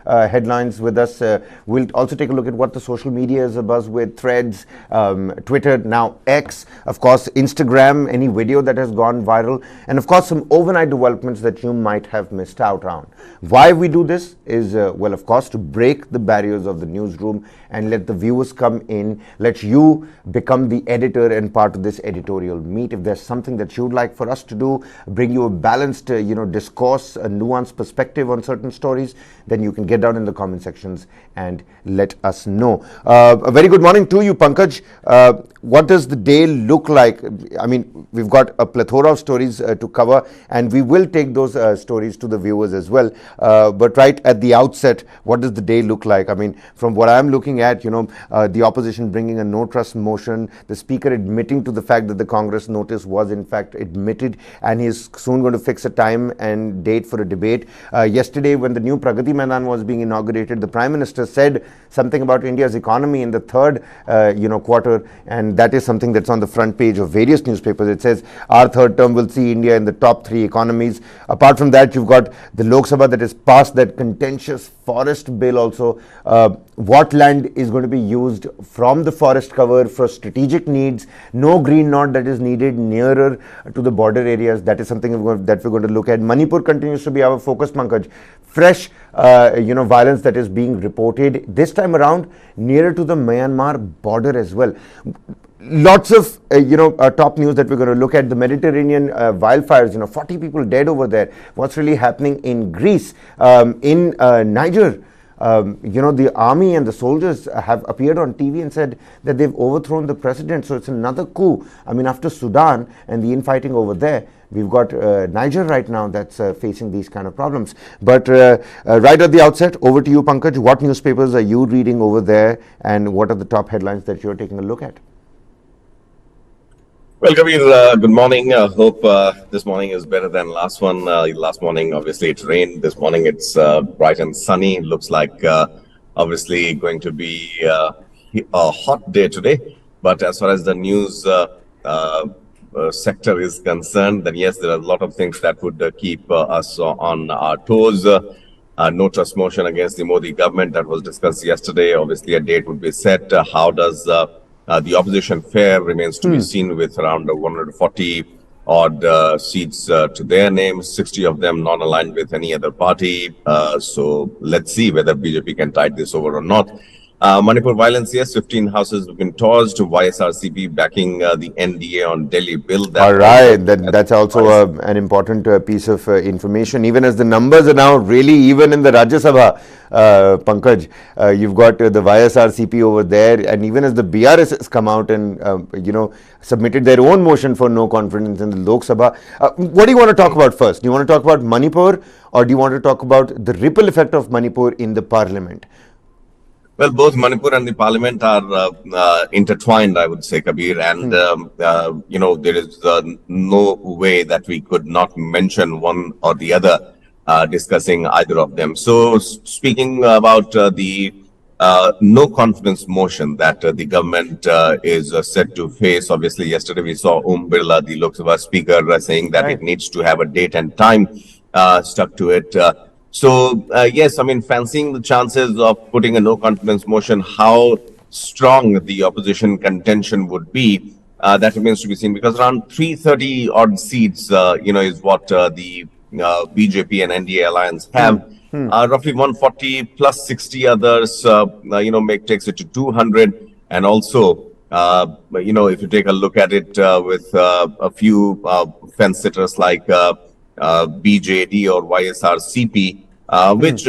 headlines with us. We'll also take a look at what the social media is abuzz with, Threads, Twitter, now X, of course, Instagram, any video that has gone viral, and of course, some overnight developments that you might have missed out on. Why we do this is, well, of course, to break the barriers of the newsroom and let the viewers come in, let you become the editor and part of this editorial meet. If there's something that you'd like for us to do, bring you a balanced, discourse, a nuanced perspective on certain stories, then you can get down in the comment sections and let us know. A very good morning to you, Pankaj. What does the day look like? I mean, we've got a plethora of stories to cover, and we will take those stories to the viewers as well. But right at the outset, what does the day look like? I mean, from what I'm looking at, the opposition bringing a no trust motion, the speaker admitting to the fact that the Congress notice was in fact admitted, and he's soon going to fix a time and date for a debate. Yesterday, when the new Pragati Maidan was being inaugurated, the Prime Minister said something about India's economy in the third quarter, and that is something that's on the front page of various newspapers. It says our third term will see India in the top 3 economies. Apart from that, you've got the Lok Sabha that has passed that contentious forest bill also. What land is going to be used from the forest cover for strategic needs? No green knot that is needed nearer to the border areas. That is something that we're going to look at. Manipur continues to be our focus, Pankaj. Fresh, violence that is being reported this time around nearer to the Myanmar border as well. Lots of top news that we're going to look at. The Mediterranean wildfires, 40 people dead over there. What's really happening in Greece, in Niger? The army and the soldiers have appeared on TV and said that they've overthrown the president. So it's another coup. I mean, after Sudan and the infighting over there, we've got Niger right now that's facing these kind of problems. But right at the outset, over to you, Pankaj. What newspapers are you reading over there, and what are the top headlines that you're taking a look at? Well, Kabir, good morning. Hope this morning is better than last one. Last morning, obviously, it rained. This morning, it's bright and sunny. Looks like, obviously, going to be a hot day today. But as far as the news sector is concerned, then yes, there are a lot of things that would keep us on our toes. No trust motion against the Modi government that was discussed yesterday. Obviously, a date would be set. How does the opposition fare remains to be seen, with around 140 odd seats to their names, 60 of them non-aligned with any other party. So let's see whether BJP can tide this over or not. Manipur violence, yes, 15 houses have been torched. YSRCP backing the NDA on Delhi bill. All right, that's also an important piece of information. Even as the numbers are now really even in the Rajya Sabha, Pankaj, you've got the YSRCP over there, and even as the BRS has come out and submitted their own motion for no confidence in the Lok Sabha. What do you want to talk about first? Do you want to talk about Manipur, or do you want to talk about the ripple effect of Manipur in the parliament? Well, both Manipur and the parliament are intertwined, I would say, Kabir. And, there is no way that we could not mention one or the other discussing either of them. So speaking about the no confidence motion that the government is set to face, obviously, yesterday we saw Birla, the Lok Sabha speaker, saying that it needs to have a date and time stuck to it. So, yes, I mean, fancying the chances of putting a no confidence motion, how strong the opposition contention would be, that remains to be seen, because around 330 odd seats, is what the BJP and NDA alliance have. Roughly 140 plus 60 others, takes it to 200. And also, if you take a look at it with a few fence sitters like BJD or YSRCP, which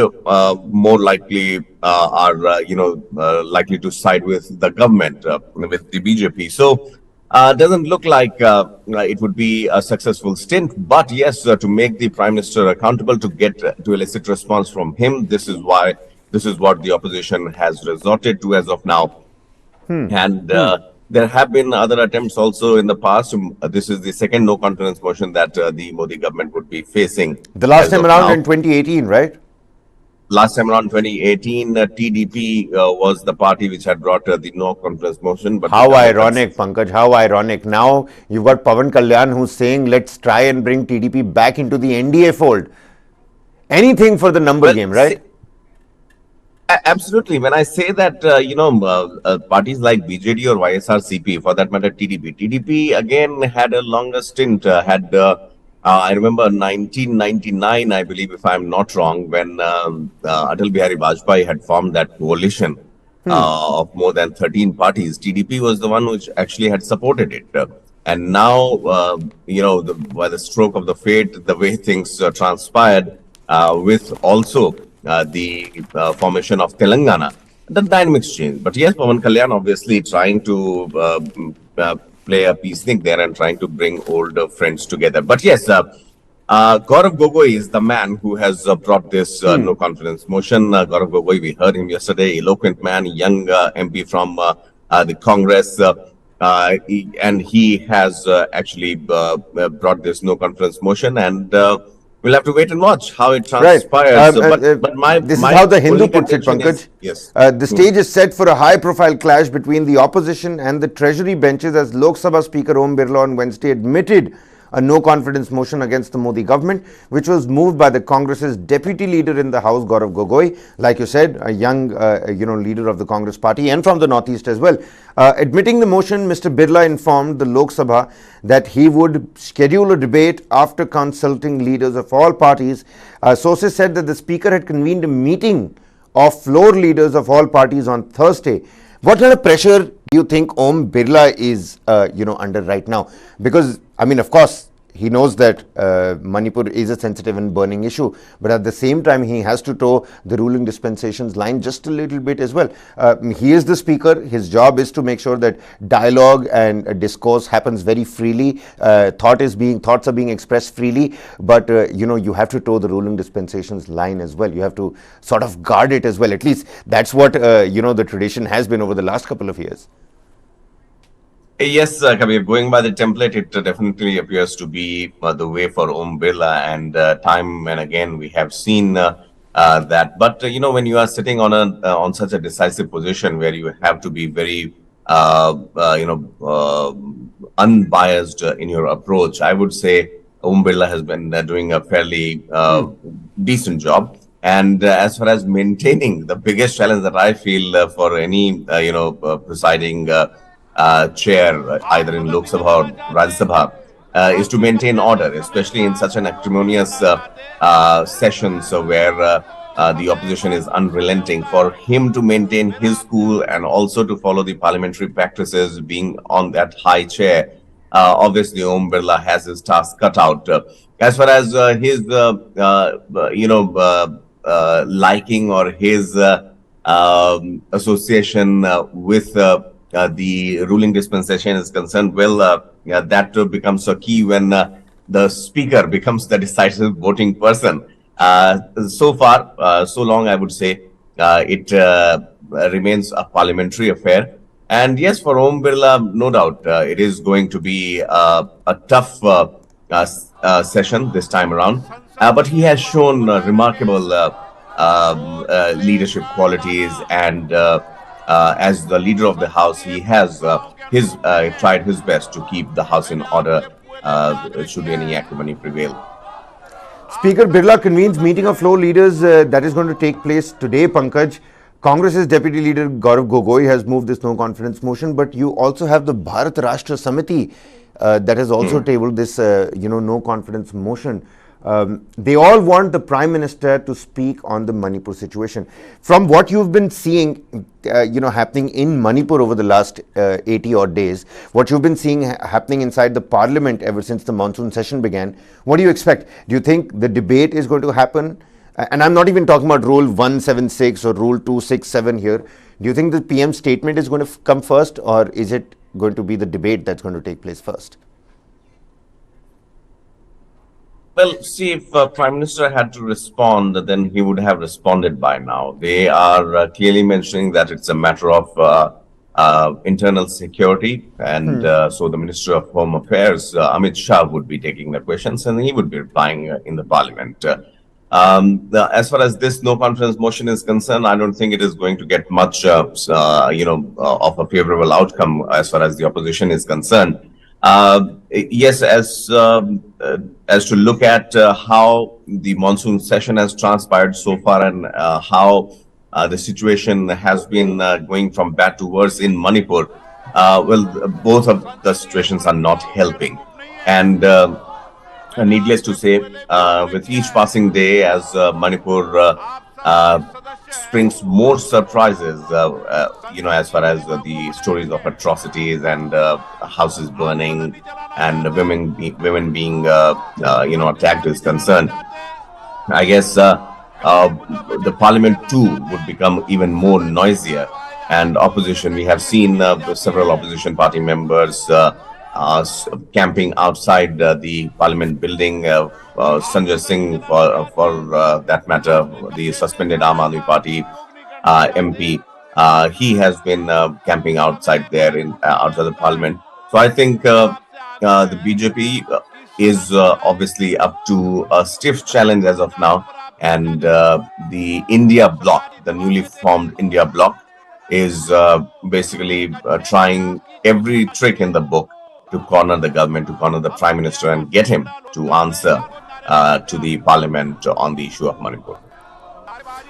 more likely are likely to side with the government, with the BJP. So doesn't look like it would be a successful stint. But yes, to make the Prime Minister accountable, to elicit response from him, this is what the opposition has resorted to as of now. And there have been other attempts also in the past. This is the second no confidence motion that the Modi government would be facing. The last time around in 2018, right? Last time around 2018, TDP was the party which had brought the no confidence motion. But how ironic, Pankaj, how ironic. Now you've got Pawan Kalyan who's saying, let's try and bring TDP back into the NDA fold. Anything for the number game, right? Absolutely. When I say that, parties like BJD or YSRCP, for that matter, TDP again had a longer stint. I remember 1999, I believe, if I'm not wrong, when Atal Bihari Vajpayee had formed that coalition of more than 13 parties. TDP was the one which actually had supported it. And now, by the stroke of the fate, the way things transpired, with also the formation of Telangana, the dynamics changed. But yes, Pawan Kalyan obviously trying to play a peacenik there and trying to bring older friends together. But yes, Gaurav Gogoi is the man who has brought this no confidence motion. Gaurav Gogoi, we heard him yesterday, eloquent man, young MP from the Congress. And he has actually brought this no confidence motion, and we'll have to wait and watch how it transpires. But this is how the Hindu puts it, Pankaj. Yes. The stage is set for a high-profile clash between the opposition and the Treasury benches as Lok Sabha Speaker Om Birla on Wednesday admitted a no-confidence motion against the Modi government, which was moved by the Congress's deputy leader in the House, Gaurav Gogoi, like you said, a young, leader of the Congress party and from the Northeast as well. Admitting the motion, Mr. Birla informed the Lok Sabha that he would schedule a debate after consulting leaders of all parties. Sources said that the Speaker had convened a meeting of floor leaders of all parties on Thursday. What kind of pressure do you think Om Birla is, under right now? Because, I mean, of course, he knows that Manipur is a sensitive and burning issue, but at the same time, he has to toe the ruling dispensations line just a little bit as well. He is the speaker. His job is to make sure that dialogue and discourse happens very freely. Thoughts are being expressed freely, but you have to toe the ruling dispensations line as well. You have to sort of guard it as well. At least that's what the tradition has been over the last couple of years. Yes, Kabir, going by the template, it definitely appears to be the way for Om Birla, and time and again we have seen that. But when you are sitting on such a decisive position where you have to be very unbiased in your approach, I would say Om Birla has been doing a fairly decent job. And as far as maintaining, the biggest challenge that I feel for any presiding chair, either in Lok Sabha or Rajya Sabha, is to maintain order, especially in such an acrimonious sessions where the opposition is unrelenting. For him to maintain his cool and also to follow the parliamentary practices, being on that high chair, obviously Om Birla has his task cut out. As far as his liking or his association with the ruling dispensation is concerned, well, that becomes a key when the speaker becomes the decisive voting person. So far, so long, I would say, it remains a parliamentary affair. And yes, for Om Birla, no doubt, it is going to be a tough session this time around. But he has shown remarkable leadership qualities, and as the leader of the House, he has tried his best to keep the House in order should any acrimony prevail. Speaker Birla convenes meeting of floor leaders that is going to take place today, Pankaj. Congress's deputy leader Gaurav Gogoi has moved this no confidence motion, but you also have the Bharat Rashtra Samiti that has also tabled this no confidence motion. They all want the Prime Minister to speak on the Manipur situation. From what you've been seeing, happening in Manipur over the last 80 odd days, what you've been seeing happening inside the Parliament ever since the monsoon session began, what do you expect? Do you think the debate is going to happen? And I'm not even talking about Rule 176 or Rule 267 here. Do you think the PM statement is going to come first, or is it going to be the debate that's going to take place first? Well, see, if Prime Minister had to respond, then he would have responded by now. They are clearly mentioning that it's a matter of internal security, and so the Minister of Home Affairs, Amit Shah, would be taking the questions, and he would be replying in the Parliament. As far as this no confidence motion is concerned, I don't think it is going to get much, of a favorable outcome as far as the opposition is concerned. Yes, as to look at how the monsoon session has transpired so far, and how the situation has been going from bad to worse in Manipur. Both of the situations are not helping. And needless to say, with each passing day, as Manipur uh, springs more surprises, as far as the stories of atrocities and houses burning and women being, attacked is concerned. I guess the parliament too would become even more noisier, and opposition. We have seen several opposition party members camping outside the parliament building. Sanjay Singh, for that matter, the suspended Aam Aadmi Party MP, he has been camping outside there in outside the parliament. So I think the BJP is obviously up to a stiff challenge as of now, and the India bloc, the newly formed India bloc, is basically trying every trick in the book to corner the government, to corner the prime minister, and get him to answer to the parliament on the issue of Manipur.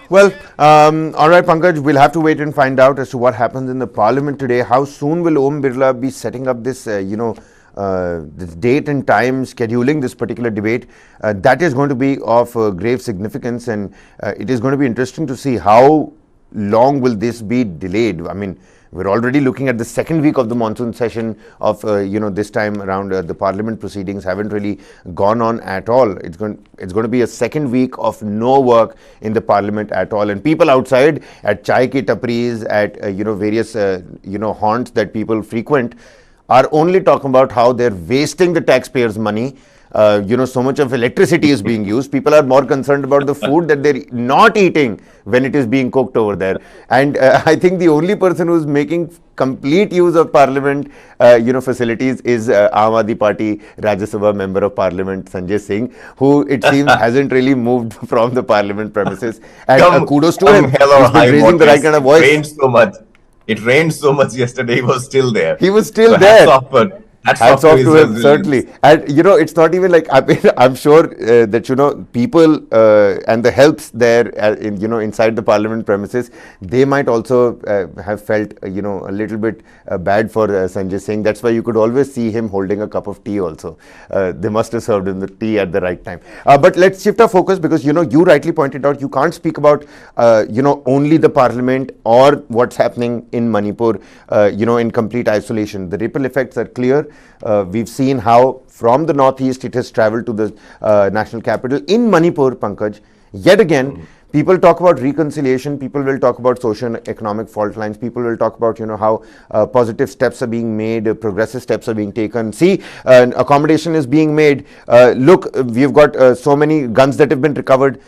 Well, all right, Pankaj, we'll have to wait and find out as to what happens in the parliament today. How soon will Om Birla be setting up this, this date and time, scheduling this particular debate? That is going to be of grave significance, and it is going to be interesting to see how long will this be delayed. I mean, we're already looking at the second week of the monsoon session of, this time around. The parliament proceedings haven't really gone on at all. It's going to be a second week of no work in the parliament at all. And people outside at chai ki tapris, at, various, haunts that people frequent are only talking about how they're wasting the taxpayers' money. So much of electricity is being used. People are more concerned about the food that they're not eating when it is being cooked over there. And I think the only person who's making complete use of parliament, facilities is Aam Aadmi Party Rajya Sabha member of parliament Sanjay Singh, who it seems hasn't really moved from the parliament premises. And kudos to him. He's been raising the right kind of voice. It rained so much yesterday. He was still there. He was still there. Hats off to him, certainly. And it's not even like, I mean, I'm sure that people and the helps there inside the parliament premises, they might also have felt a little bit bad for Sanjay Singh. That's why you could always see him holding a cup of tea also. They must have served him the tea at the right time. But let's shift our focus, because you rightly pointed out, you can't speak about only the parliament or what's happening in Manipur in complete isolation. The ripple effects are clear. We've seen how from the northeast it has traveled to the national capital. In Manipur, Pankaj, yet again, people talk about reconciliation, people will talk about socio-economic fault lines, people will talk about how positive steps are being made, progressive steps are being taken. See, accommodation is being made. Look, we've got so many guns that have been recovered.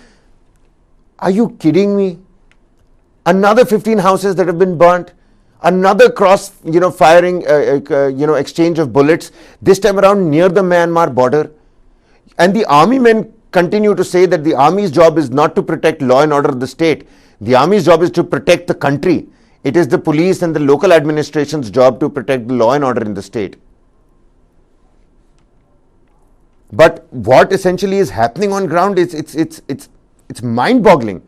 Are you kidding me? Another 15 houses that have been burnt. Another cross, firing, exchange of bullets, this time around near the Myanmar border. And the army men continue to say that the army's job is not to protect law and order of the state. The army's job is to protect the country. It is the police and the local administration's job to protect the law and order in the state. But what essentially is happening on ground is it's mind-boggling.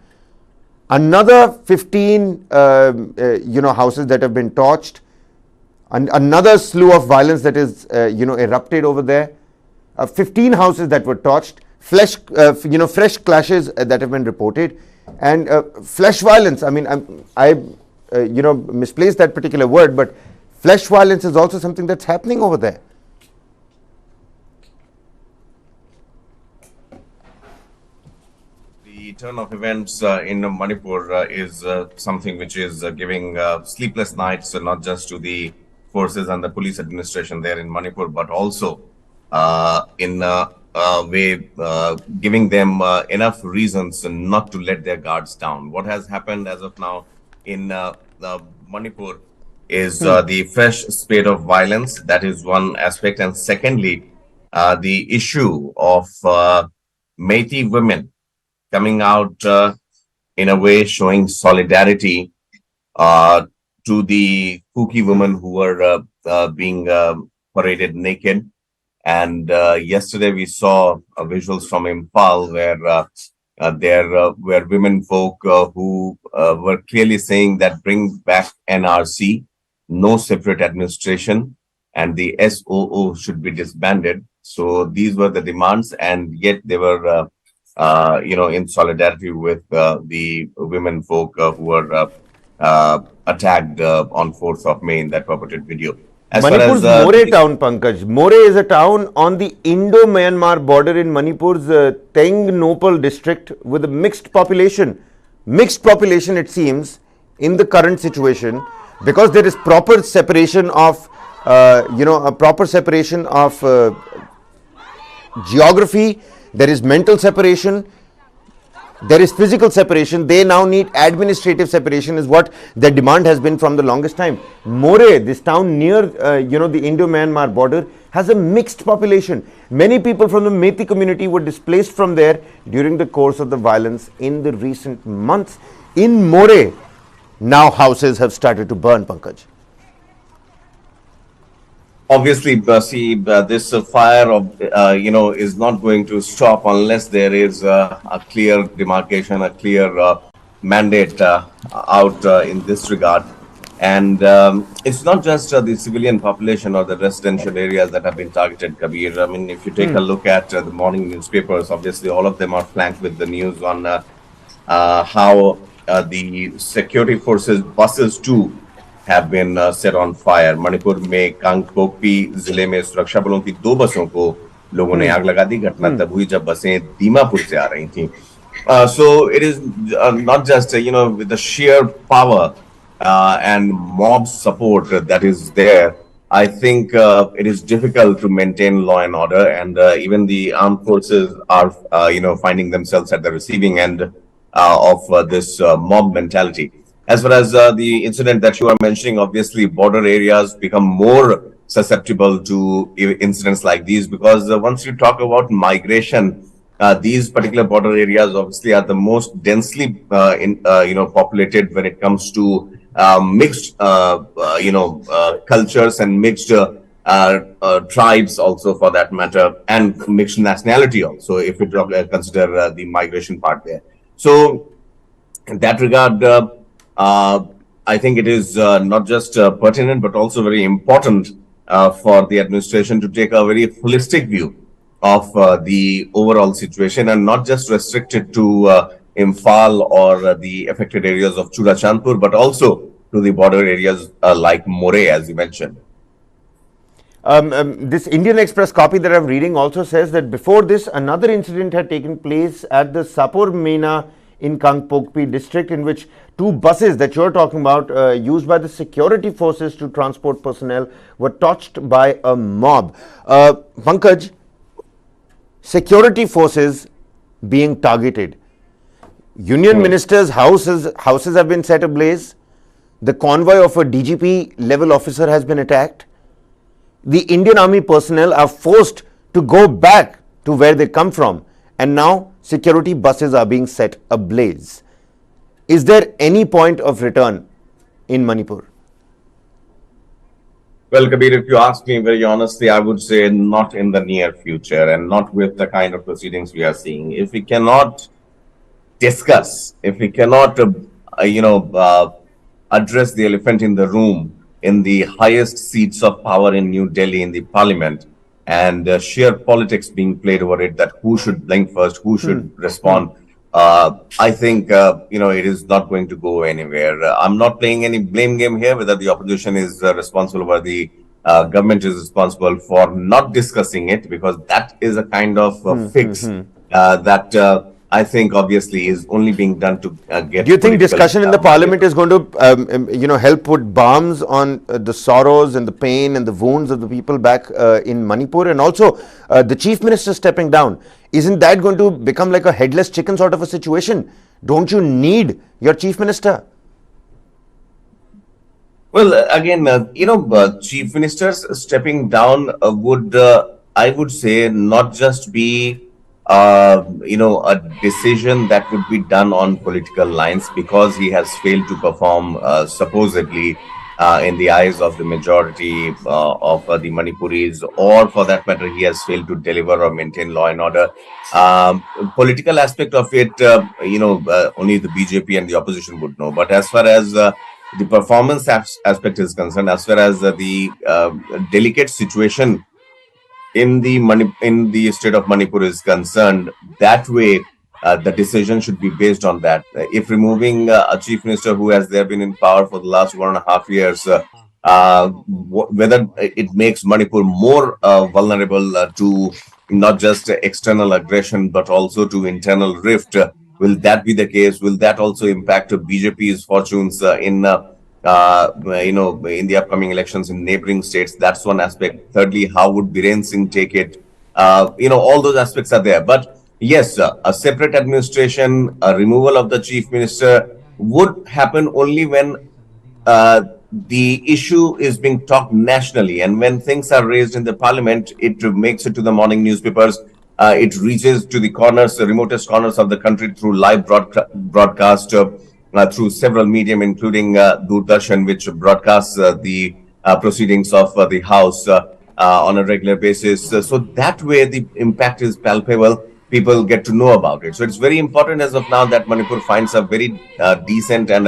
Another 15 houses that have been torched, and another slew of violence that is erupted over there. 15 houses that were torched, fresh clashes that have been reported, and flesh violence. I mean, I misplaced that particular word, but flesh violence is also something that's happening over there. The turn of events in Manipur is something which is giving sleepless nights, not just to the forces and the police administration there in Manipur, but also in a way giving them enough reasons not to let their guards down. What has happened as of now in Manipur is the fresh spate of violence. That is one aspect. And secondly, the issue of Meitei women coming out in a way showing solidarity to the Kuki women who were being paraded naked. And yesterday we saw visuals from Impal where There were women folk who were clearly saying that bring back NRC, no separate administration, and the SOO should be disbanded. So these were the demands, and yet they were, in solidarity with the women folk who were attacked on 4th of May in that purported video. As Manipur's More town, Pankaj. More is a town on the Indo-Myanmar border in Manipur's Tengnopal district with a mixed population. Mixed population, it seems, in the current situation, because there is proper separation of, geography, there is mental separation, there is physical separation. They now need administrative separation, is what their demand has been from the longest time. More, this town near the Indo-Myanmar border, has a mixed population. Many people from the Methi community were displaced from there during the course of the violence in the recent months. In More, now houses have started to burn, Pankaj. Obviously, this fire of is not going to stop unless there is a clear demarcation, a clear mandate out in this regard. And it's not just the civilian population or the residential areas that have been targeted, Kabir. I mean, if you take a look at the morning newspapers, obviously all of them are flanked with the news on how the security forces buses too have been set on fire. Manipur में कांगपोकपी जिले में सुरक्षा बलों की 2 बसों को लोगों ने आग लगा दी. घटना तब हुई जब बसें दीमापुर से आ रही थीं. So it is not just with the sheer power and mob support that is there. I think it is difficult to maintain law and order, and even the armed forces are finding themselves at the receiving end of this mob mentality. As far as the incident that you are mentioning, obviously border areas become more susceptible to incidents like these, because once you talk about migration, these particular border areas obviously are the most densely populated when it comes to mixed cultures and mixed tribes also, for that matter, and mixed nationality also, if we consider the migration part there. So in that regard, I think it is not just pertinent but also very important for the administration to take a very holistic view of the overall situation, and not just restricted to Imphal or the affected areas of Churachandpur, but also to the border areas like More, as you mentioned. This Indian Express copy that I'm reading also says that before this, another incident had taken place at the Sapur Mena in Kangpokpi district, in which 2 buses that you're talking about, used by the security forces to transport personnel, were torched by a mob. Pankaj, security forces being targeted. Union ministers' houses have been set ablaze. The convoy of a DGP level officer has been attacked. The Indian Army personnel are forced to go back to where they come from, and now security buses are being set ablaze. Is there any point of return in Manipur? Well, Kabir, if you ask me very honestly, I would say not in the near future, and not with the kind of proceedings we are seeing. If we cannot discuss, if we cannot, address the elephant in the room in the highest seats of power in New Delhi, in the parliament, and sheer politics being played over it, that who should blink first, who should respond, I think, it is not going to go anywhere. I'm not playing any blame game here, whether the opposition is responsible or the government is responsible for not discussing it, because that is a kind of fix that I think obviously is only being done to get. Do you think discussion in the parliament is going to, help put balms on the sorrows and the pain and the wounds of the people back in Manipur? And also the chief minister stepping down, isn't that going to become like a headless chicken sort of a situation? Don't you need your chief minister? Well, again, chief ministers stepping down would, I would say, not just be a decision that would be done on political lines, because he has failed to perform supposedly in the eyes of the majority of the Manipuris, or for that matter, he has failed to deliver or maintain law and order. Political aspect of it, only the BJP and the opposition would know. But as far as the performance aspect is concerned, as far as the delicate situation in the state of Manipur is concerned, that way the decision should be based on that. If removing a chief minister who has there been in power for the last 1.5 years, whether it makes Manipur more vulnerable to not just external aggression but also to internal rift, will that be the case? Will that also impact BJP's fortunes in the upcoming elections in neighboring states? That's one aspect. Thirdly, how would Biren Singh take it? All those aspects are there. But yes, a separate administration, a removal of the chief minister would happen only when the issue is being talked nationally, and when things are raised in the parliament, it makes it to the morning newspapers. It reaches to the corners, the remotest corners of the country through live broadcast. Through several medium, including Doordarshan, which broadcasts the proceedings of the House on a regular basis. So that way, the impact is palpable. People get to know about it. So it's very important as of now that Manipur finds a very decent and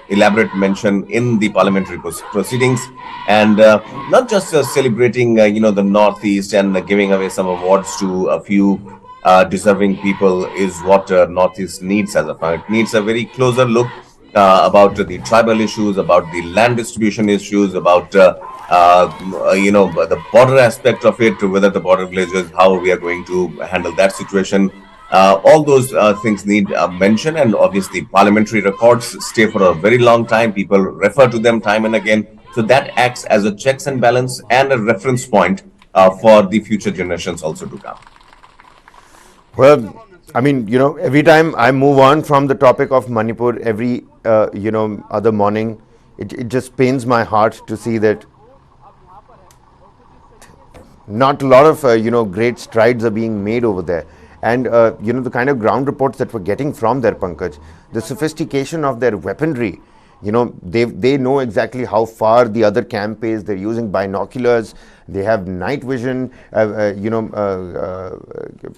elaborate mention in the parliamentary proceedings, and not just celebrating, the Northeast and giving away some awards to a few deserving people is what Northeast needs as of now. It needs a very closer look about the tribal issues, about the land distribution issues, about the border aspect of it, whether the border villages, how we are going to handle that situation. All those things need mention, and obviously parliamentary records stay for a very long time. People refer to them time and again. So that acts as a checks and balance and a reference point for the future generations also to come. Well, I mean, every time I move on from the topic of Manipur, every, other morning, it just pains my heart to see that not a lot of, great strides are being made over there. And, the kind of ground reports that we're getting from there, Pankaj, the sophistication of their weaponry, they know exactly how far the other camp is. They're using binoculars. They have night vision,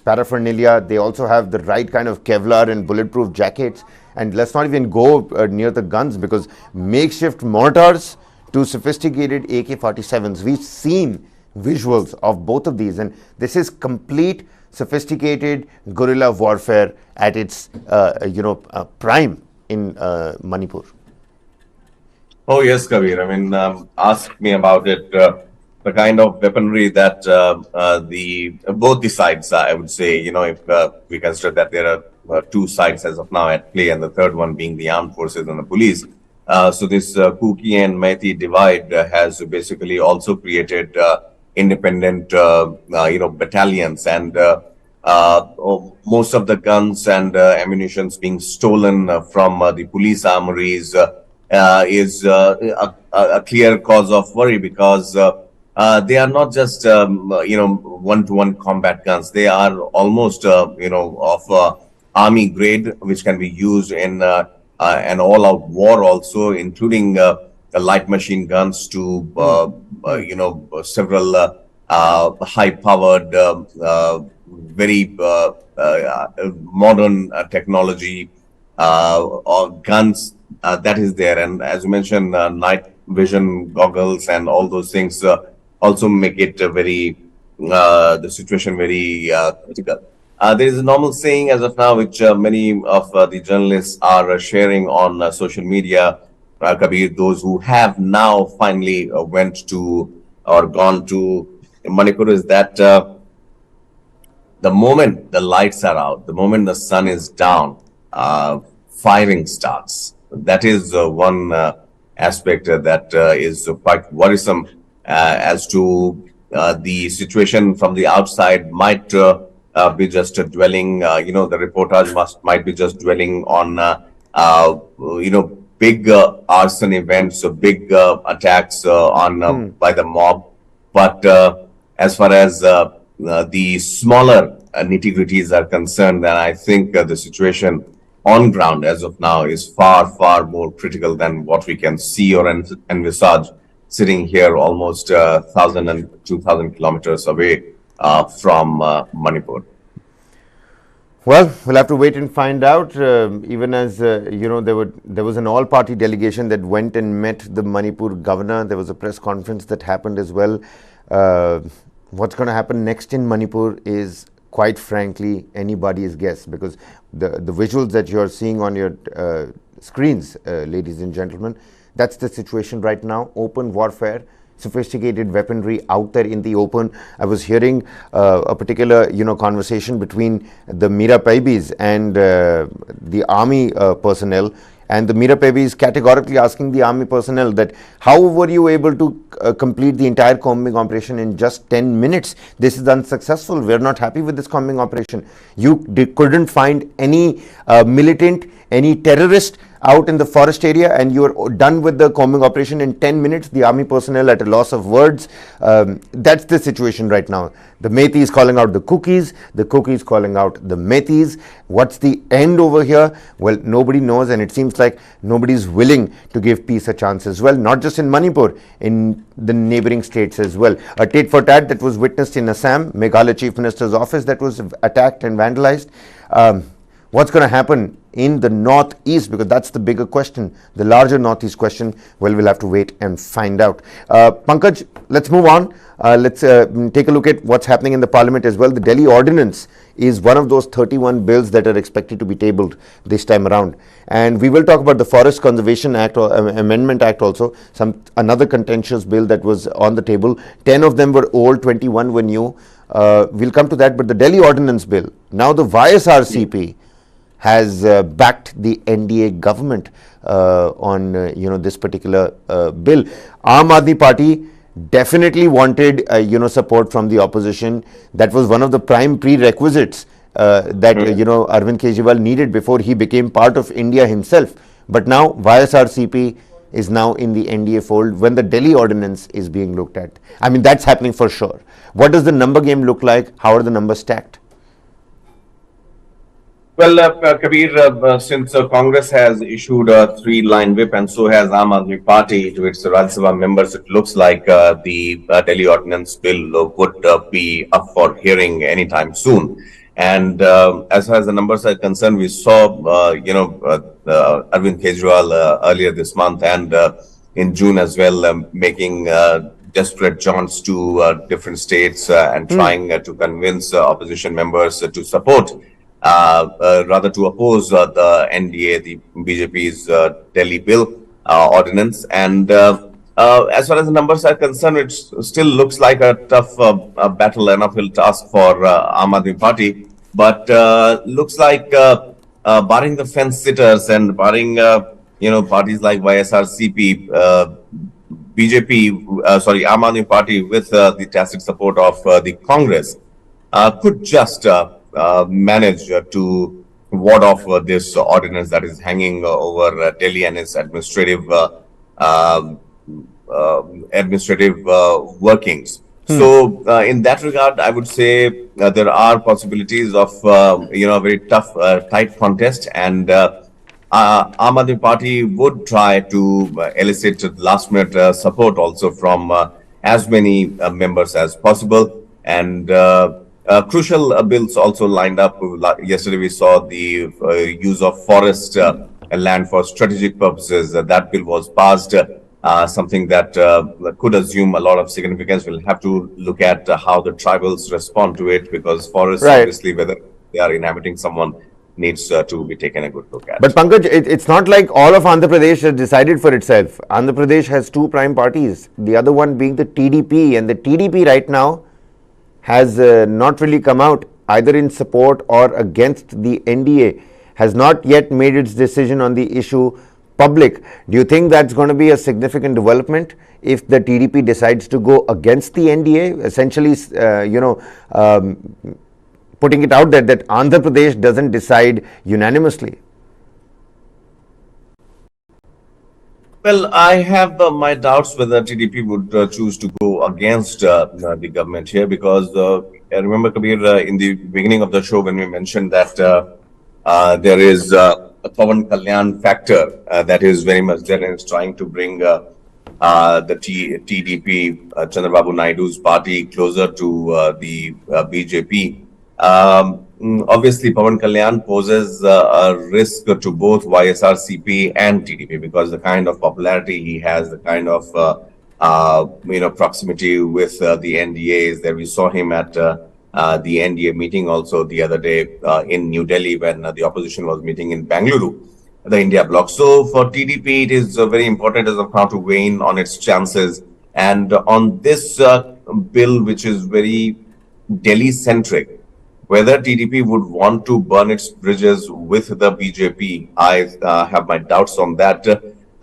paraphernalia. They also have the right kind of Kevlar and bulletproof jackets. And let's not even go near the guns, because makeshift mortars to sophisticated AK-47s. We've seen visuals of both of these, and this is complete sophisticated guerrilla warfare at its, prime in Manipur. Oh yes, Kabir. I mean, ask me about it. The kind of weaponry that both the sides, I would say, if we consider that there are two sides as of now at play, and the third one being the armed forces and the police. So this Kuki and Methi divide has basically also created independent, battalions, and most of the guns and ammunitions being stolen from the police armories is a clear cause of worry, because they are not just one-to-one combat guns. They are almost of army grade, which can be used in an all-out war also, including light machine guns to several high-powered, very modern technology or guns that is there. And as you mentioned, night vision goggles and all those things also make it the situation very critical. There is a normal saying as of now, which many of the journalists are sharing on social media, Kabir, those who have now finally went to or gone to Manipur, is that the moment the lights are out, the moment the sun is down, firing starts. That is one aspect that is quite worrisome as to the situation from the outside might be just dwelling, the reportage might be just dwelling on, big arson events, big attacks on by the mob. But as far as the smaller nitty-gritties are concerned, then I think the situation on ground as of now is far, far more critical than what we can see or envisage sitting here almost 1,000 and 2,000 kilometers away from Manipur. Well, we'll have to wait and find out. Even as there was an all-party delegation that went and met the Manipur governor. There was a press conference that happened as well. What's going to happen next in Manipur is, quite frankly, anybody's guess, because the visuals that you're seeing on your screens, ladies and gentlemen, that's the situation right now. Open warfare, sophisticated weaponry out there in the open. I was hearing a particular conversation between the Mira Paibis and the army personnel, and the Mira Paibis is categorically asking the army personnel that how were you able to complete the entire combing operation in just 10 minutes? This is unsuccessful. We're not happy with this combing operation. You couldn't find any militant, any terrorist out in the forest area, and you're done with the combing operation in 10 minutes. The army personnel at a loss of words. That's the situation right now. The Metis calling out the cookies, the cookies calling out the Metis. What's the end over here? Well, nobody knows, and it seems like nobody's willing to give peace a chance as well, not just in Manipur, in the neighboring states as well. A tit for tat that was witnessed in Assam, Meghalaya Chief Minister's office that was attacked and vandalized. What's going to happen in the northeast, because that's the bigger question, the larger northeast question? Well, we'll have to wait and find out. Pankaj, let's move on. Let's take a look at what's happening in the parliament as well. The Delhi ordinance is one of those 31 bills that are expected to be tabled this time around. And we will talk about the Forest Conservation Act or Amendment Act also, another contentious bill that was on the table. 10 of them were old, 21 were new. We'll come to that, but the Delhi ordinance bill, now the YSRCP has backed the NDA government on this particular bill. Aam Aadmi Party definitely wanted support from the opposition. That was one of the prime prerequisites that Arvind Kejriwal needed before he became part of India himself. But now YSRCP is now in the NDA fold when the Delhi ordinance is being looked at. I mean, that's happening for sure. What does the number game look like? How are the numbers stacked? Well, Kabir, since Congress has issued a 3-line whip and so has Aam Aadmi Party to its Rajya Sabha members, it looks like the Delhi Ordinance Bill would be up for hearing anytime soon. And as far as the numbers are concerned, we saw, Arvind Kejriwal earlier this month and in June as well, making desperate jaunts to different states and trying to convince opposition members to support rather to oppose the NDA, the BJP's Delhi bill ordinance. And as far as the numbers are concerned, it still looks like a tough battle, an uphill task for Aam Aadmi Party. But looks like barring the fence sitters and barring parties like YSRCP, Aam Aadmi Party with the tacit support of the Congress could just manage to ward off this ordinance that is hanging over Delhi and its administrative workings. So in that regard, I would say there are possibilities of a very tough, tight contest, and Aam Aadmi Party would try to elicit last-minute support also from as many members as possible. And crucial bills also lined up. Yesterday we saw the use of forest land for strategic purposes. That bill was passed, something that could assume a lot of significance. We'll have to look at how the tribals respond to it, because forests, obviously, whether they are inhabiting someone, needs to be taken a good look at. But Pankaj, it's not like all of Andhra Pradesh has decided for itself. Andhra Pradesh has two prime parties, the other one being the TDP, and the TDP right now has not really come out either in support or against the NDA, has not yet made its decision on the issue public. Do you think that's going to be a significant development if the TDP decides to go against the NDA, essentially, putting it out there that Andhra Pradesh doesn't decide unanimously? Well, I have my doubts whether TDP would choose to go against the government here, because I remember, Kabir, in the beginning of the show when we mentioned that there is Pawan Kalyan factor that is very much there and is trying to bring the TDP, Chandrababu Naidu's party, closer to the BJP. Obviously, Pawan Kalyan poses a risk to both YSRCP and TDP because the kind of popularity he has, the kind of proximity with the NDAs. There we saw him at the NDA meeting also the other day in New Delhi when the opposition was meeting in Bangalore, the India bloc. So for TDP, it is very important as of now to weigh in on its chances. And on this bill, which is very Delhi-centric, whether TDP would want to burn its bridges with the BJP, I have my doubts on that.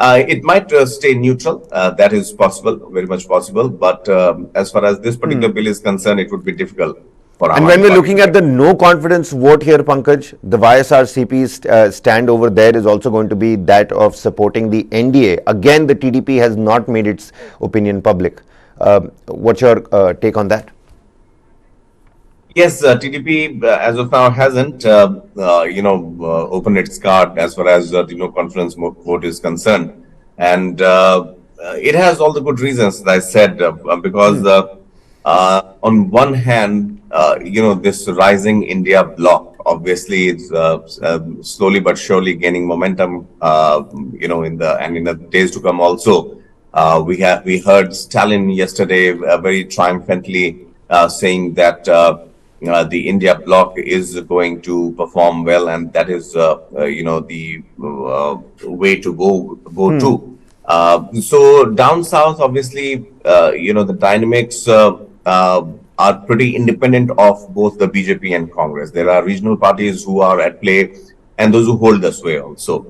It might stay neutral. That is possible, very much possible. But as far as this particular bill is concerned, it would be difficult. And when we're looking at the no confidence vote here, Pankaj, the YSRCP's stand over there is also going to be that of supporting the NDA. Again, the TDP has not made its opinion public. What's your take on that? Yes, TDP as of now hasn't, opened its card as far as the no confidence vote is concerned. And it has all the good reasons, as I said, because on one hand, this rising India bloc obviously is slowly but surely gaining momentum. In the days to come also, we heard Stalin yesterday very triumphantly saying that the India bloc is going to perform well, and that is the way to go to. So down south, obviously, the dynamics are pretty independent of both the BJP and Congress. There are regional parties who are at play and those who hold the sway also.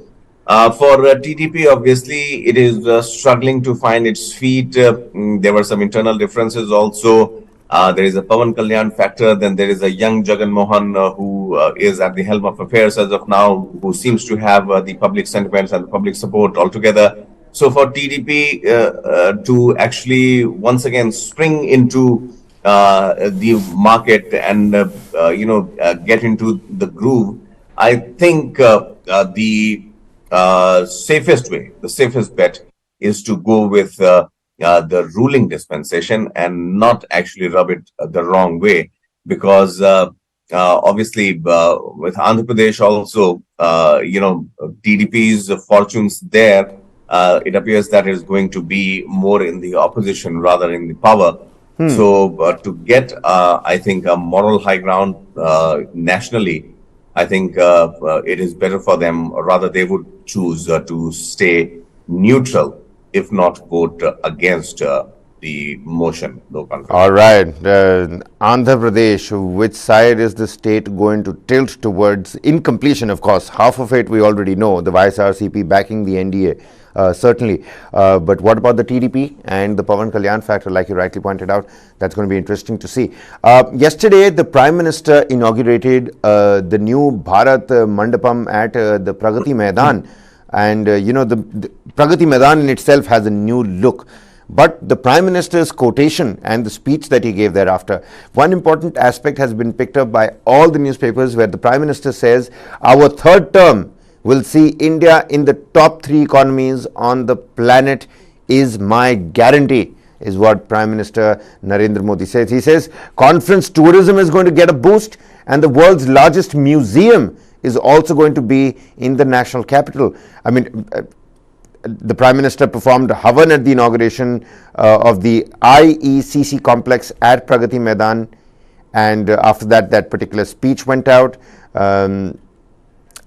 For TDP, obviously, it is struggling to find its feet. There were some internal differences also. There is a Pawan Kalyan factor. Then there is a young Jagan Mohan who is at the helm of affairs as of now, who seems to have the public sentiments and the public support altogether. So for TDP to actually once again spring into the market and get into the groove, I think the safest way, the safest bet is to go with the ruling dispensation and not actually rub it the wrong way, because obviously with Andhra Pradesh also, TDP's fortunes there, it appears that it is going to be more in the opposition rather in the power. So to get, I think, a moral high ground nationally, I think it is better for them, or rather they would choose to stay neutral, if not vote against the motion. No conflict. All right. Andhra Pradesh, which side is the state going to tilt towards? In completion, of course, half of it we already know, the YSRCP backing the NDA. Certainly. But what about the TDP and the Pawan Kalyan factor, like you rightly pointed out? That's going to be interesting to see. Yesterday, the Prime Minister inaugurated the new Bharat Mandapam at the Pragati Maidan. And, the Pragati Maidan in itself has a new look. But the Prime Minister's quotation and the speech that he gave thereafter, one important aspect has been picked up by all the newspapers, where the Prime Minister says, our third term will see India in the top 3 economies on the planet is my guarantee, is what Prime Minister Narendra Modi says. He says conference tourism is going to get a boost, and the world's largest museum is also going to be in the national capital. I mean, the Prime Minister performed Havan at the inauguration of the IECC complex at Pragati Maidan, and after that, that particular speech went out.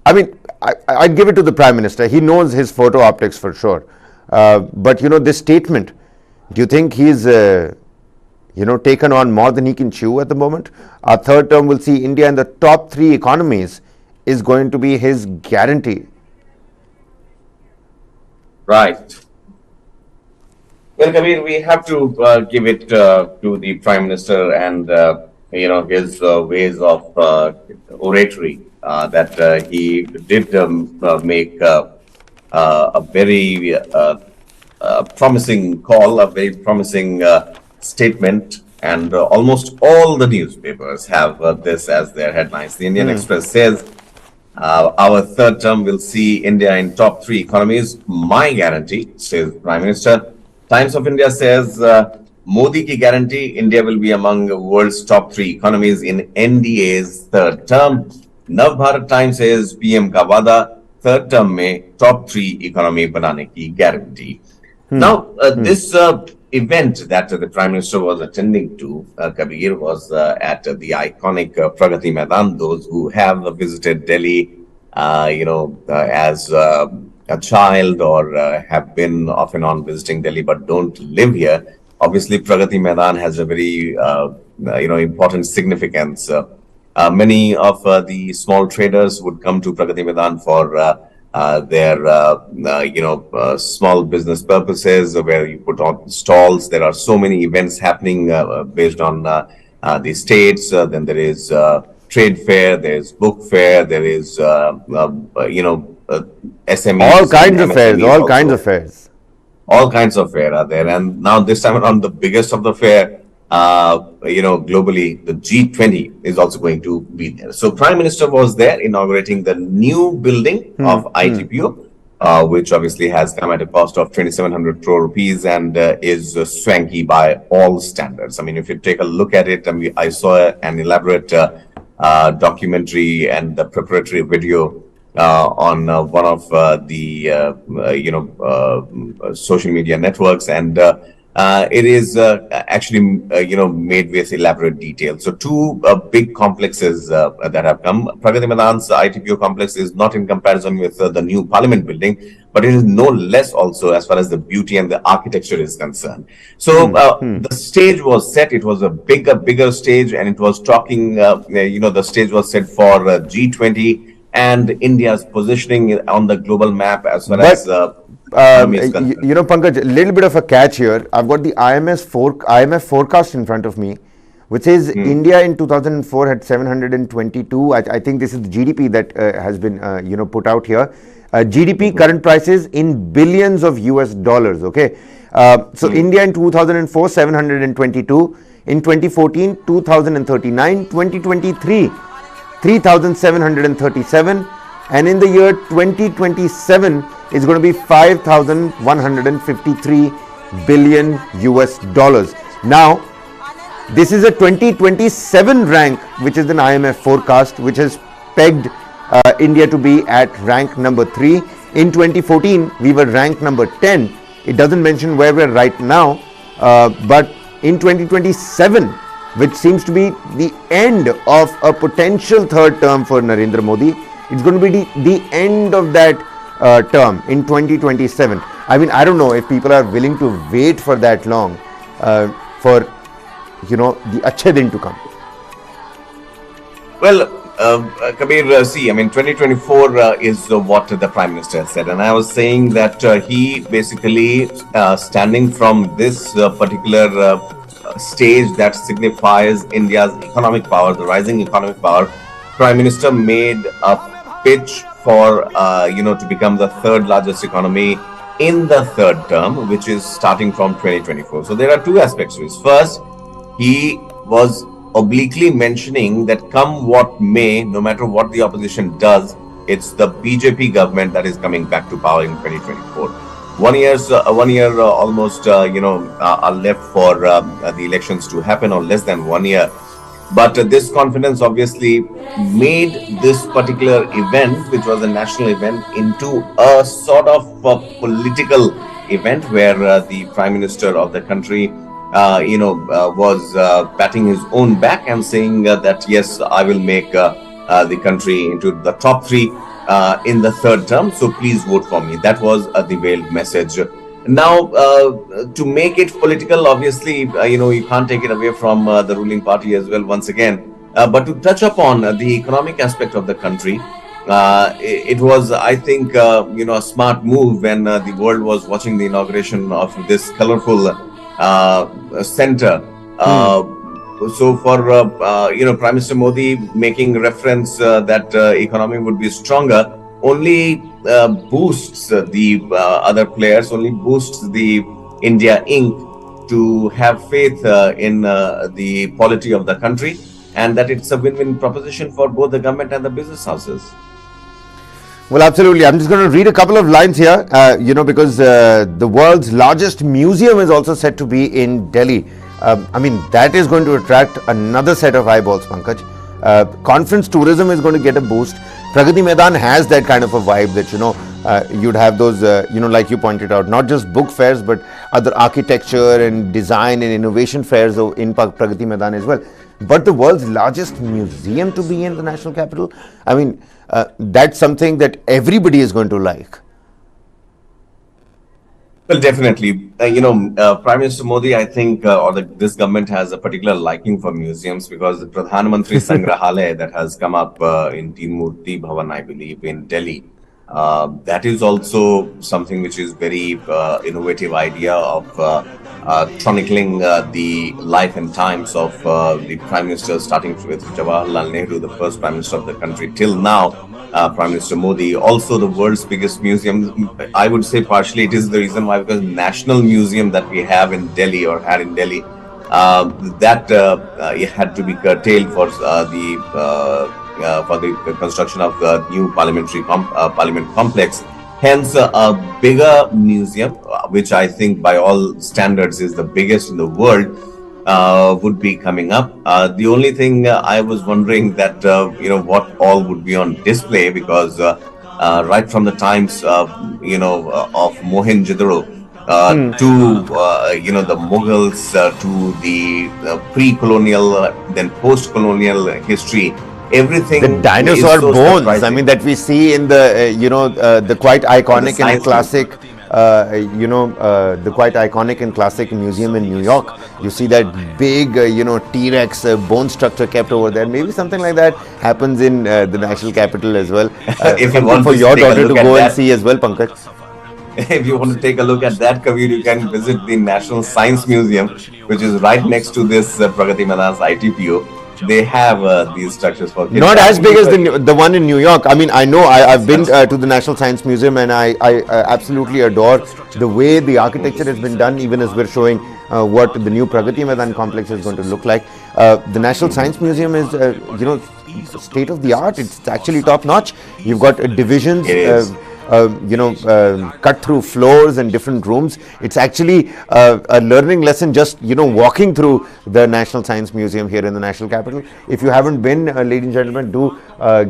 I'd give it to the Prime Minister. He knows his photo optics for sure. But, this statement, do you think he's, taken on more than he can chew at the moment? Our third term will see India in the top 3 economies is going to be his guarantee. Right. Well, Kabir, we have to give it to the Prime Minister and, his ways of oratory. That he did make a very promising call, a very promising statement, and almost all the newspapers have this as their headlines. The Indian Express says Our third term will see India in top 3 economies. My guarantee, says Prime Minister. Times of India says, Modi ki guarantee, India will be among the world's top 3 economies in NDA's third term. Nav Bharat Times says, PM ka wada, third term mein top 3 economy banane ki guarantee. Now, this event that the Prime Minister was attending to, Kabir, was at the iconic Pragati Maidan. Those who have visited Delhi, as a child or have been off and on visiting Delhi but don't live here, obviously Pragati Maidan has a very, important significance. Many of the small traders would come to Pragati Maidan for their small business purposes, where you put on stalls. There are so many events happening based on the states. Then there is trade fair, there is book fair, there is SMEs, all kinds of fairs, MSMEs all also. kinds of fairs. All kinds of fair are there, and now this time around, the biggest of the fair, globally, the G20 is also going to be there. So Prime Minister was there inaugurating the new building of ITPO, which obviously has come at a cost of 2,700 crore rupees and is swanky by all standards. I mean, if you take a look at it, I saw an elaborate documentary and the preparatory video on one of the social media networks, and it is actually made with elaborate detail. So two big complexes that have come. Pragati Maidan's ITPO complex is not in comparison with the new Parliament building, but it is no less also as far as the beauty and the architecture is concerned. So the stage was set. It was a bigger stage, and it was talking. The stage was set for G20 and India's positioning on the global map as far as Pankaj, a little bit of a catch here. I've got the IMF forecast in front of me, which says India in 2004 had 722. I think this is the GDP that has been put out here. GDP current prices in billions of US dollars. Okay, so India in 2004 722. In 2014 2039. 2023 3,737, and in the year 2027 is going to be 5,153 billion US dollars. Now, this is a 2027 rank, which is an IMF forecast, which has pegged India to be at rank number 3. In 2014, we were ranked number 10. It doesn't mention where we're right now, but in 2027, which seems to be the end of a potential third term for Narendra Modi. It's going to be the end of that term in 2027. I mean, I don't know if people are willing to wait for that long for, the Achhe Din to come. Well, Kabir, see, I mean, 2024 is what the Prime Minister said. And I was saying that he basically, standing from this particular stage that signifies India's economic power, the rising economic power, Prime Minister made a pitch for, to become the third largest economy in the third term, which is starting from 2024. So there are two aspects to this. First, he was obliquely mentioning that come what may, no matter what the opposition does, it's the BJP government that is coming back to power in 2024. 1 year almost, are left for the elections to happen, or less than 1 year. But this confidence obviously made this particular event, which was a national event, into a sort of political event where the Prime Minister of the country, was patting his own back and saying that, yes, I will make the country into the top 3 in the third term, so please vote for me. That was the veiled message. Now, to make it political, obviously, you can't take it away from the ruling party as well, once again. But to touch upon the economic aspect of the country, it was, I think, a smart move when the world was watching the inauguration of this colorful center. So for Prime Minister Modi making reference that economy would be stronger only boosts the other players, only boosts the India Inc. to have faith in the polity of the country, and that it's a win-win proposition for both the government and the business houses. Well, absolutely. I'm just going to read a couple of lines here, because the world's largest museum is also said to be in Delhi. That is going to attract another set of eyeballs, Pankaj. Conference tourism is going to get a boost. Pragati Maidan has that kind of a vibe that, you'd have those, like you pointed out, not just book fairs, but other architecture and design and innovation fairs in Pragati Maidan as well. But the world's largest museum to be in the national capital, that's something that everybody is going to like. Well, definitely. Prime Minister Modi, I think, this government has a particular liking for museums, because the Pradhan Mantri Sangrahalaya that has come up in Teen Murti Bhavan, I believe, in Delhi, that is also something which is very innovative idea of chronicling the life and times of the Prime Minister, starting with Jawaharlal Nehru, the first Prime Minister of the country, till now. Prime Minister Modi, also the world's biggest museum. I would say partially it is the reason why, because National Museum that we have in Delhi, or had in Delhi, that it had to be curtailed for the construction of the new parliament complex. Hence, a bigger museum, which I think by all standards is the biggest in the world, would be coming up. The only thing I was wondering that, what all would be on display, because right from the times, of Mohenjo-daro to, the Mughals, to the pre-colonial, then post-colonial history, everything. The dinosaur so bones, surprising. that we see in the quite iconic and classic, the quite iconic and classic museum in New York. You see that big, T-Rex bone structure kept over there. Maybe something like that happens in the national capital as well. If you want for to your take a daughter to look at go and that, see as well, Pankaj. if you want to take a look at that, Kabir, you can visit the National Science Museum, which is right next to this Pragati Maidan's ITPO. They have these structures for kids. Not as big as the one in New York. I know I've been to the National Science Museum, and I absolutely adore the way the architecture has been done, even as we're showing what the new Pragati Maidan complex is going to look like. The National Science Museum is, state of the art. It's actually top notch. You've got divisions. Cut through floors and different rooms. It's actually a learning lesson just, walking through the National Science Museum here in the national capital. If you haven't been, ladies and gentlemen, do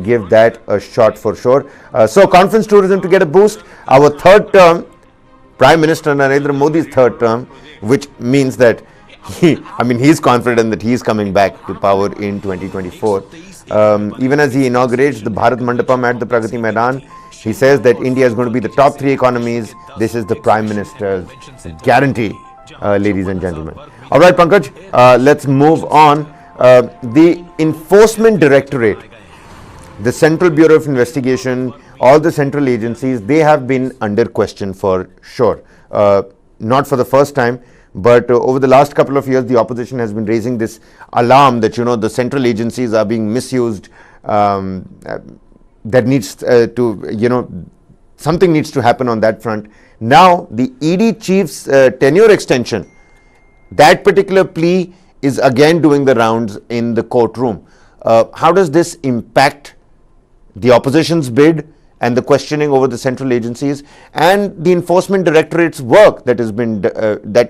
give that a shot for sure. So conference tourism to get a boost. Our third term, Prime Minister Narendra Modi's third term, which means that he's confident that he's coming back to power in 2024. Even as he inaugurates the Bharat Mandapam at the Pragati Maidan, he says that India is going to be the top 3 economies. This is the Prime Minister's guarantee, ladies and gentlemen. All right, Pankaj, let's move on. The Enforcement Directorate, the Central Bureau of Investigation, all the central agencies, they have been under question for sure. Not for the first time, but over the last couple of years, the opposition has been raising this alarm that, the central agencies are being misused. That needs to, something needs to happen on that front. Now, the ED chief's tenure extension, that particular plea is again doing the rounds in the courtroom. How does this impact the opposition's bid and the questioning over the central agencies and the Enforcement Directorate's work that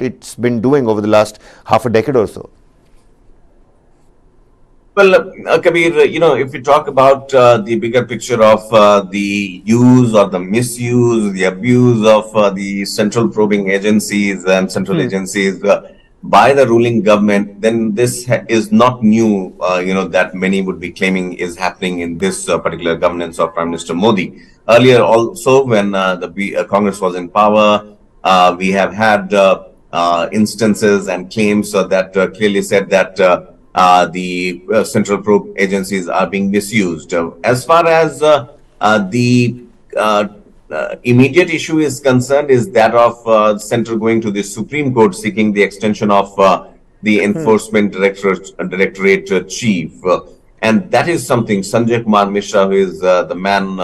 it's been doing over the last half a decade or so? Well, Kabir, if we talk about the bigger picture of the use or the misuse, the abuse of the central probing agencies and central agencies by the ruling government, then this is not new, that many would be claiming is happening in this particular governance of Prime Minister Modi. Earlier also, when the Congress was in power, we have had instances and claims that clearly said that the central probe agencies are being misused. As far as the immediate issue is concerned, is that of Central going to the Supreme Court seeking the extension of the Enforcement Directorate Chief. And that is something Sanjay Kumar Mishra, who is the man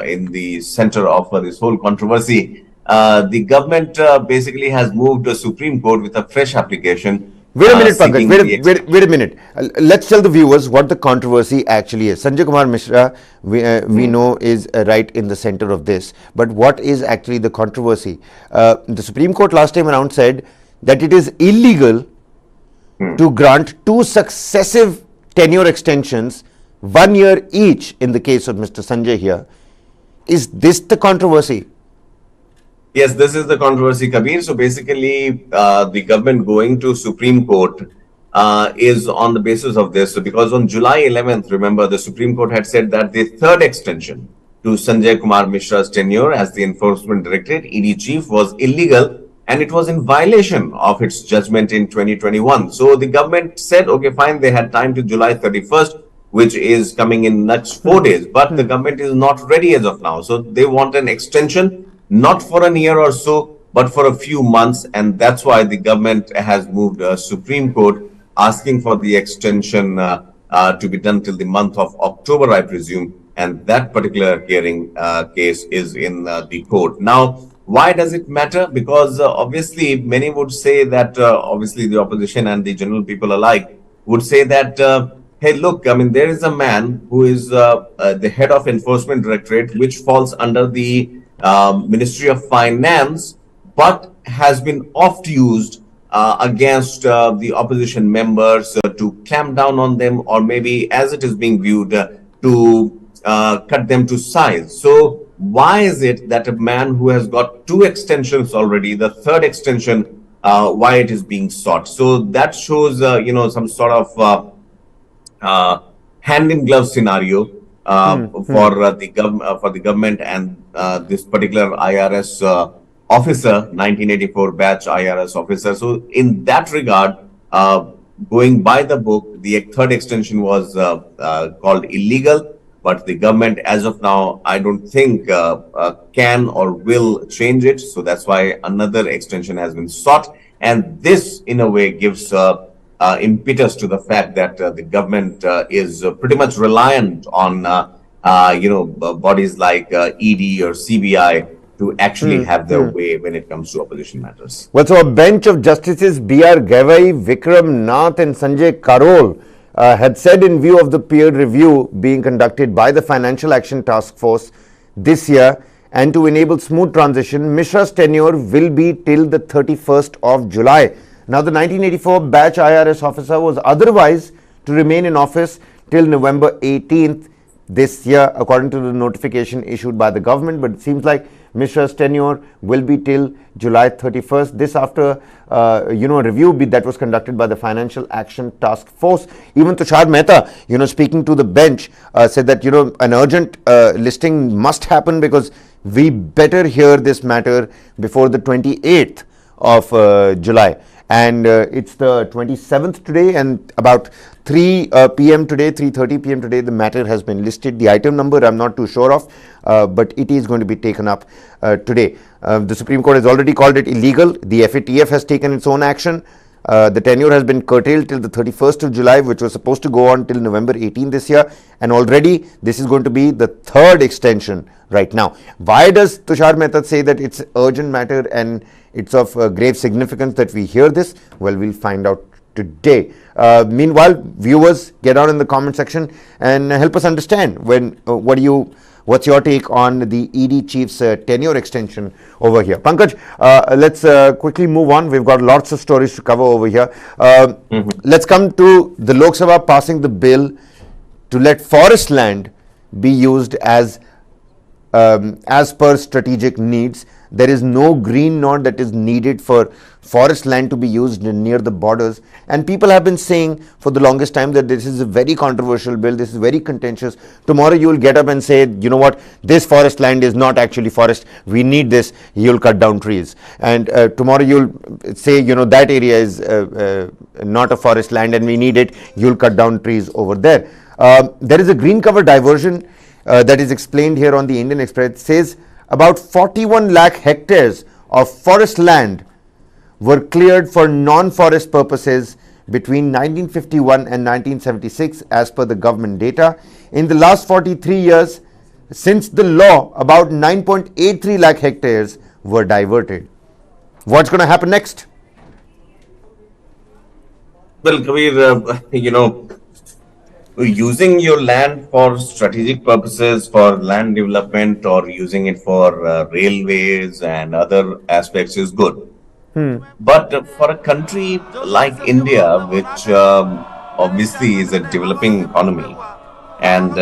in the center of this whole controversy. The government basically has moved the Supreme Court with a fresh application Wait a minute, Pankaj. seeking Wait a minute. Let's tell the viewers what the controversy actually is. Sanjay Kumar Mishra, we know, is right in the center of this. But what is actually the controversy? The Supreme Court last time around said that it is illegal to grant 2 successive tenure extensions, 1 year each, in the case of Mr. Sanjay here. Is this the controversy? Yes, this is the controversy, Kabir. So basically, the government going to Supreme Court is on the basis of this. So because on July 11th, remember, the Supreme Court had said that the third extension to Sanjay Kumar Mishra's tenure as the Enforcement Directorate, ED chief, was illegal and it was in violation of its judgment in 2021. So the government said, okay, fine, they had time to July 31st, which is coming in next 4 days, but the government is not ready as of now. So they want an extension, not for a year or so, but for a few months. And that's why the government has moved Supreme Court asking for the extension to be done till the month of October, I presume. And that particular hearing case is in the court. Now, why does it matter? Because obviously many would say that obviously the opposition and the general people alike would say that, hey, look, I mean, there is a man who is the head of Enforcement Directorate, which falls under the Ministry of Finance, but has been oft used against the opposition members to clamp down on them, or maybe as it is being viewed to cut them to size. So why is it that a man who has got 2 extensions already, the third extension, why it is being sought? So that shows, some sort of hand in glove scenario for the government and this particular IRS officer, 1984 batch IRS officer. So in that regard, going by the book, the third extension was called illegal, but the government as of now, I don't think can or will change it. So that's why another extension has been sought. And this in a way gives impetus to the fact that the government is pretty much reliant on bodies like ED or CBI to actually have their way when it comes to opposition matters. Well, so a bench of justices B.R. Gavai, Vikram Nath and Sanjay Karol had said, in view of the peer review being conducted by the Financial Action Task Force this year, and to enable smooth transition, Mishra's tenure will be till the 31st of July. Now, the 1984 batch IRS officer was otherwise to remain in office till November 18th this year, according to the notification issued by the government. But it seems like Mishra's tenure will be till July 31st. This after, a review that was conducted by the Financial Action Task Force. Even Tushar Mehta, speaking to the bench, said that, an urgent listing must happen because we better hear this matter before the 28th of July. And it's the 27th today, and about 3 p.m. today, 3:30 p.m. today, the matter has been listed. The item number I'm not too sure of, but it is going to be taken up today. The Supreme Court has already called it illegal. The FATF has taken its own action. The tenure has been curtailed till the 31st of July, which was supposed to go on till November 18 this year. And already this is going to be the third extension right now. Why does Tushar Mehta say that it's an urgent matter and it's of grave significance that we hear this? Well, we'll find out today. Meanwhile, viewers, get down in the comment section and help us understand what's your take on the ED chief's tenure extension over here. Pankaj, let's quickly move on. We've got lots of stories to cover over here. Let's come to the Lok Sabha passing the bill to let forest land be used as per strategic needs. There is no green nod that is needed for forest land to be used near the borders. And people have been saying for the longest time that this is a very controversial bill, this is very contentious. Tomorrow you will get up and say, you know what, this forest land is not actually forest, we need this, you'll cut down trees. And tomorrow you'll say, that area is not a forest land and we need it, you'll cut down trees over there. There is a green cover diversion that is explained here on the Indian Express. It says about 41 lakh hectares of forest land were cleared for non-forest purposes between 1951 and 1976 as per the government data. In the last 43 years since the law, about 9.83 lakh hectares were diverted. What's going to happen next? Well, Kabir, using your land for strategic purposes, for land development, or using it for railways and other aspects is good. But for a country like India, which obviously is a developing economy, and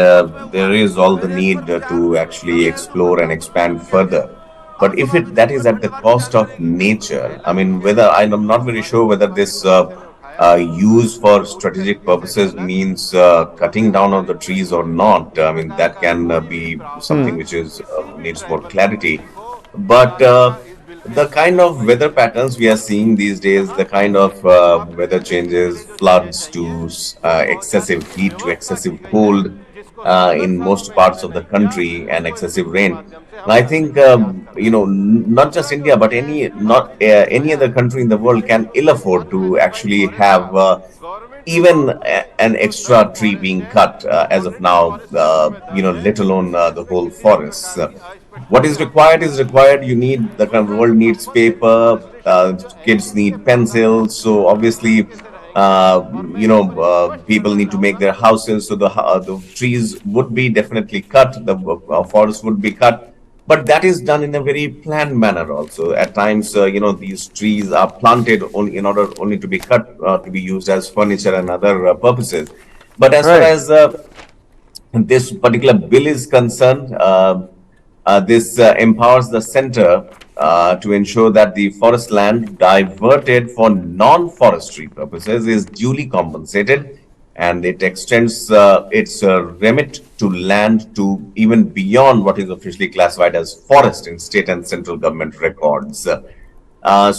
there is all the need to actually explore and expand further. But if it that is at the cost of nature, I mean, whether I'm not very sure whether this use for strategic purposes means cutting down of the trees or not. I mean, that can be something which is needs more clarity. But the kind of weather patterns we are seeing these days, the kind of weather changes, floods to excessive heat to excessive cold in most parts of the country and excessive rain. I think not just India, but any other country in the world can ill afford to actually have even an extra tree being cut as of now. Let alone the whole forests. What is required is required. You need the world needs paper. Kids need pencils. So obviously, people need to make their houses. So the trees would be definitely cut. The forest would be cut. But that is done in a very planned manner also. At times, these trees are planted only in order only to be cut to be used as furniture and other purposes. But as far Right. as this particular bill is concerned, this empowers the center to ensure that the forest land diverted for non-forestry purposes is duly compensated, and it extends its remit to land to even beyond what is officially classified as forest in state and central government records. These are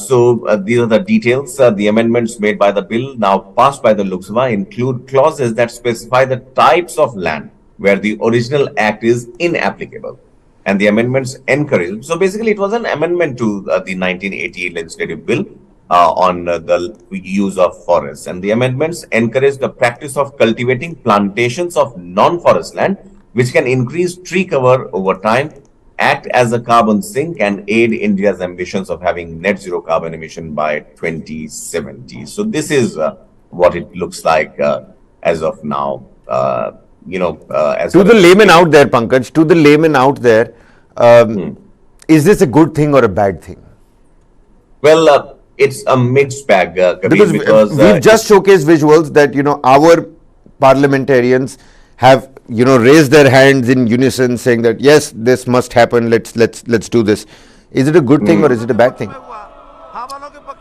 the details. The amendments made by the bill now passed by the Lok Sabha include clauses that specify the types of land where the original act is inapplicable. And the amendments encourage. So basically, it was an amendment to the 1988 legislative bill on the use of forests. And the amendments encourage the practice of cultivating plantations of non-forest land, which can increase tree cover over time, act as a carbon sink, and aid India's ambitions of having net zero carbon emission by 2070. So this is what it looks like as of now. As To far the as this layman bill. out there, Pankaj, to the layman out there, is this a good thing or a bad thing? Well, it's a mixed bag, Kabir, Because because we've just showcased visuals that our parliamentarians have raised their hands in unison, saying that yes, this must happen. Let's do this. Is it a good thing or is it a bad thing?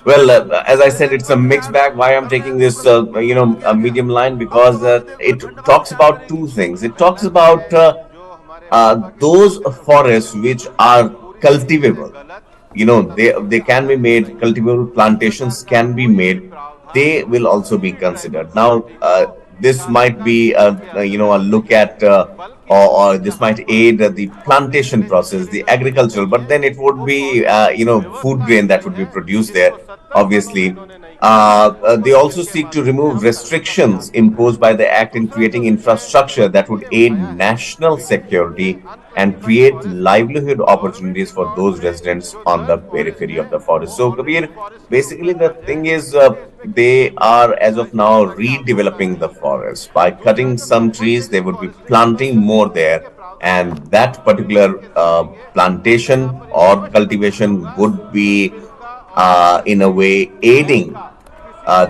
well, as I said, it's a mixed bag. Why I'm taking this, a medium line, because it talks about two things. It talks about those forests which are cultivable. They can be made cultivable. Plantations can be made. They will also be considered. Now, this might be a look at or this might aid the plantation process, the agricultural, but then it would be food grain that would be produced there, obviously. They also seek to remove restrictions imposed by the act in creating infrastructure that would aid national security and create livelihood opportunities for those residents on the periphery of the forest. So, Kabir, basically the thing is they are as of now redeveloping the forest. By cutting some trees, they would be planting more there, and that particular plantation or cultivation would be in a way aiding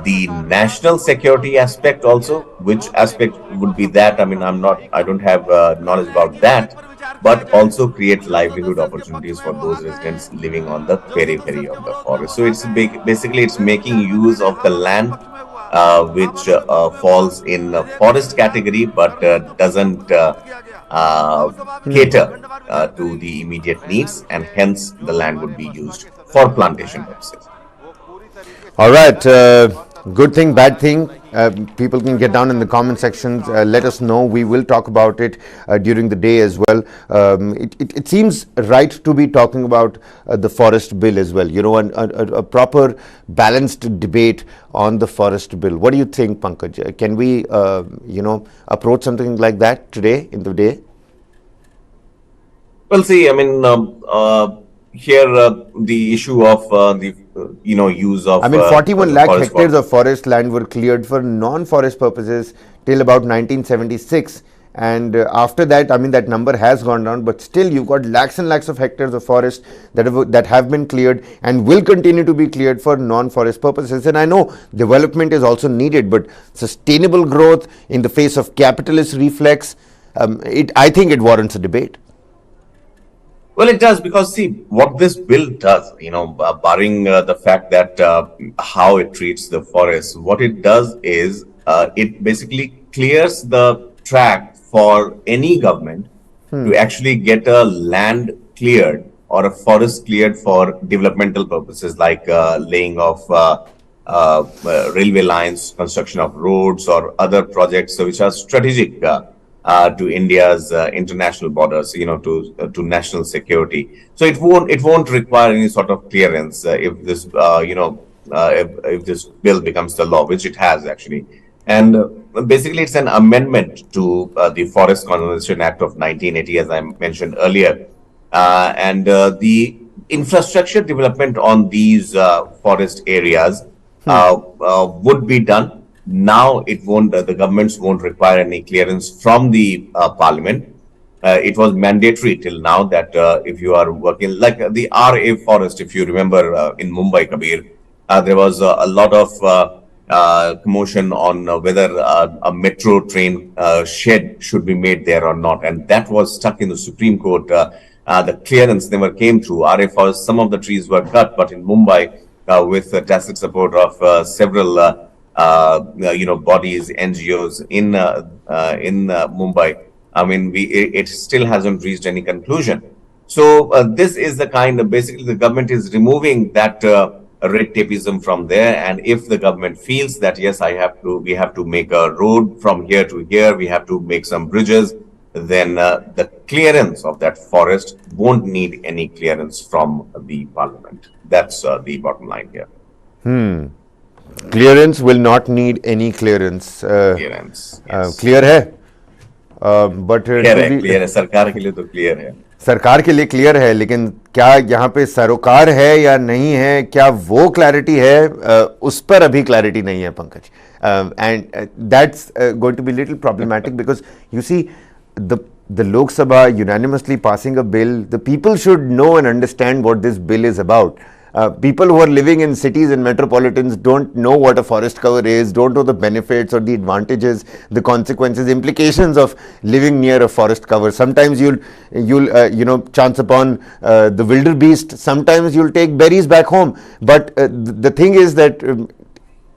the national security aspect also. Which aspect would be that? I mean, I don't have knowledge about that, but also create livelihood opportunities for those residents living on the periphery of the forest. So basically it's making use of the land which falls in the forest category, but doesn't cater to the immediate needs, and hence the land would be used for plantation purposes. All right. Good thing, bad thing. People can get down in the comment sections. Let us know. We will talk about it during the day as well. It seems right to be talking about the forest bill as well. A proper balanced debate on the forest bill. What do you think, Pankaj? Can we, approach something like that today in the day? Well, see, I mean, here the issue of use of 41 lakh forest hectares of forest land were cleared for non-forest purposes till about 1976, and after that, that number has gone down, but still you've got lakhs and lakhs of hectares of forest that have been cleared and will continue to be cleared for non-forest purposes. And I know development is also needed, but sustainable growth in the face of capitalist reflex, I think it warrants a debate. Well, it does, because see what this bill does, barring the fact that how it treats the forest, what it does is it basically clears the track for any government to actually get a land cleared or a forest cleared for developmental purposes, like laying of railway lines, construction of roads, or other projects which are strategic to India's international borders, to national security. So it won't require any sort of clearance if this if this bill becomes the law, which it has actually. And basically, it's an amendment to the Forest Conservation Act of 1980, as I mentioned earlier. And the infrastructure development on these forest areas would be done. Now, it won't. The governments won't require any clearance from the parliament. It was mandatory till now that if you are working like the RA forest, if you remember in Mumbai, Kabir, there was a lot of commotion on whether a metro train shed should be made there or not, and that was stuck in the Supreme Court. The clearance never came through. RA forest, some of the trees were cut, but in Mumbai, with the tacit support of several bodies, NGOs in Mumbai, it still hasn't reached any conclusion. So this is the kind of, basically the government is removing that red tapeism from there. And if the government feels that, yes, we have to make a road from here to here, we have to make some bridges, then the clearance of that forest won't need any clearance from the parliament. That's the bottom line here. Clearance will not need any clearance. Clearance. Yes. Clear है? But clear है. सरकार के लिए तो clear है. सरकार के लिए क्लियर है, लेकिन क्या यहाँ पे सरोकार है या नहीं है, क्या वो क्लैरिटी है, उस पर अभी क्लैरिटी नहीं है Pankaj. And that's going to be little problematic because you see the Lok Sabha unanimously passing a bill. The people should know and understand what this bill is about. People who are living in cities and metropolitans don't know what a forest cover is, don't know the benefits or the advantages, the consequences, implications of living near a forest cover. Sometimes you'll chance upon the wildebeest. Sometimes you'll take berries back home. But the thing is that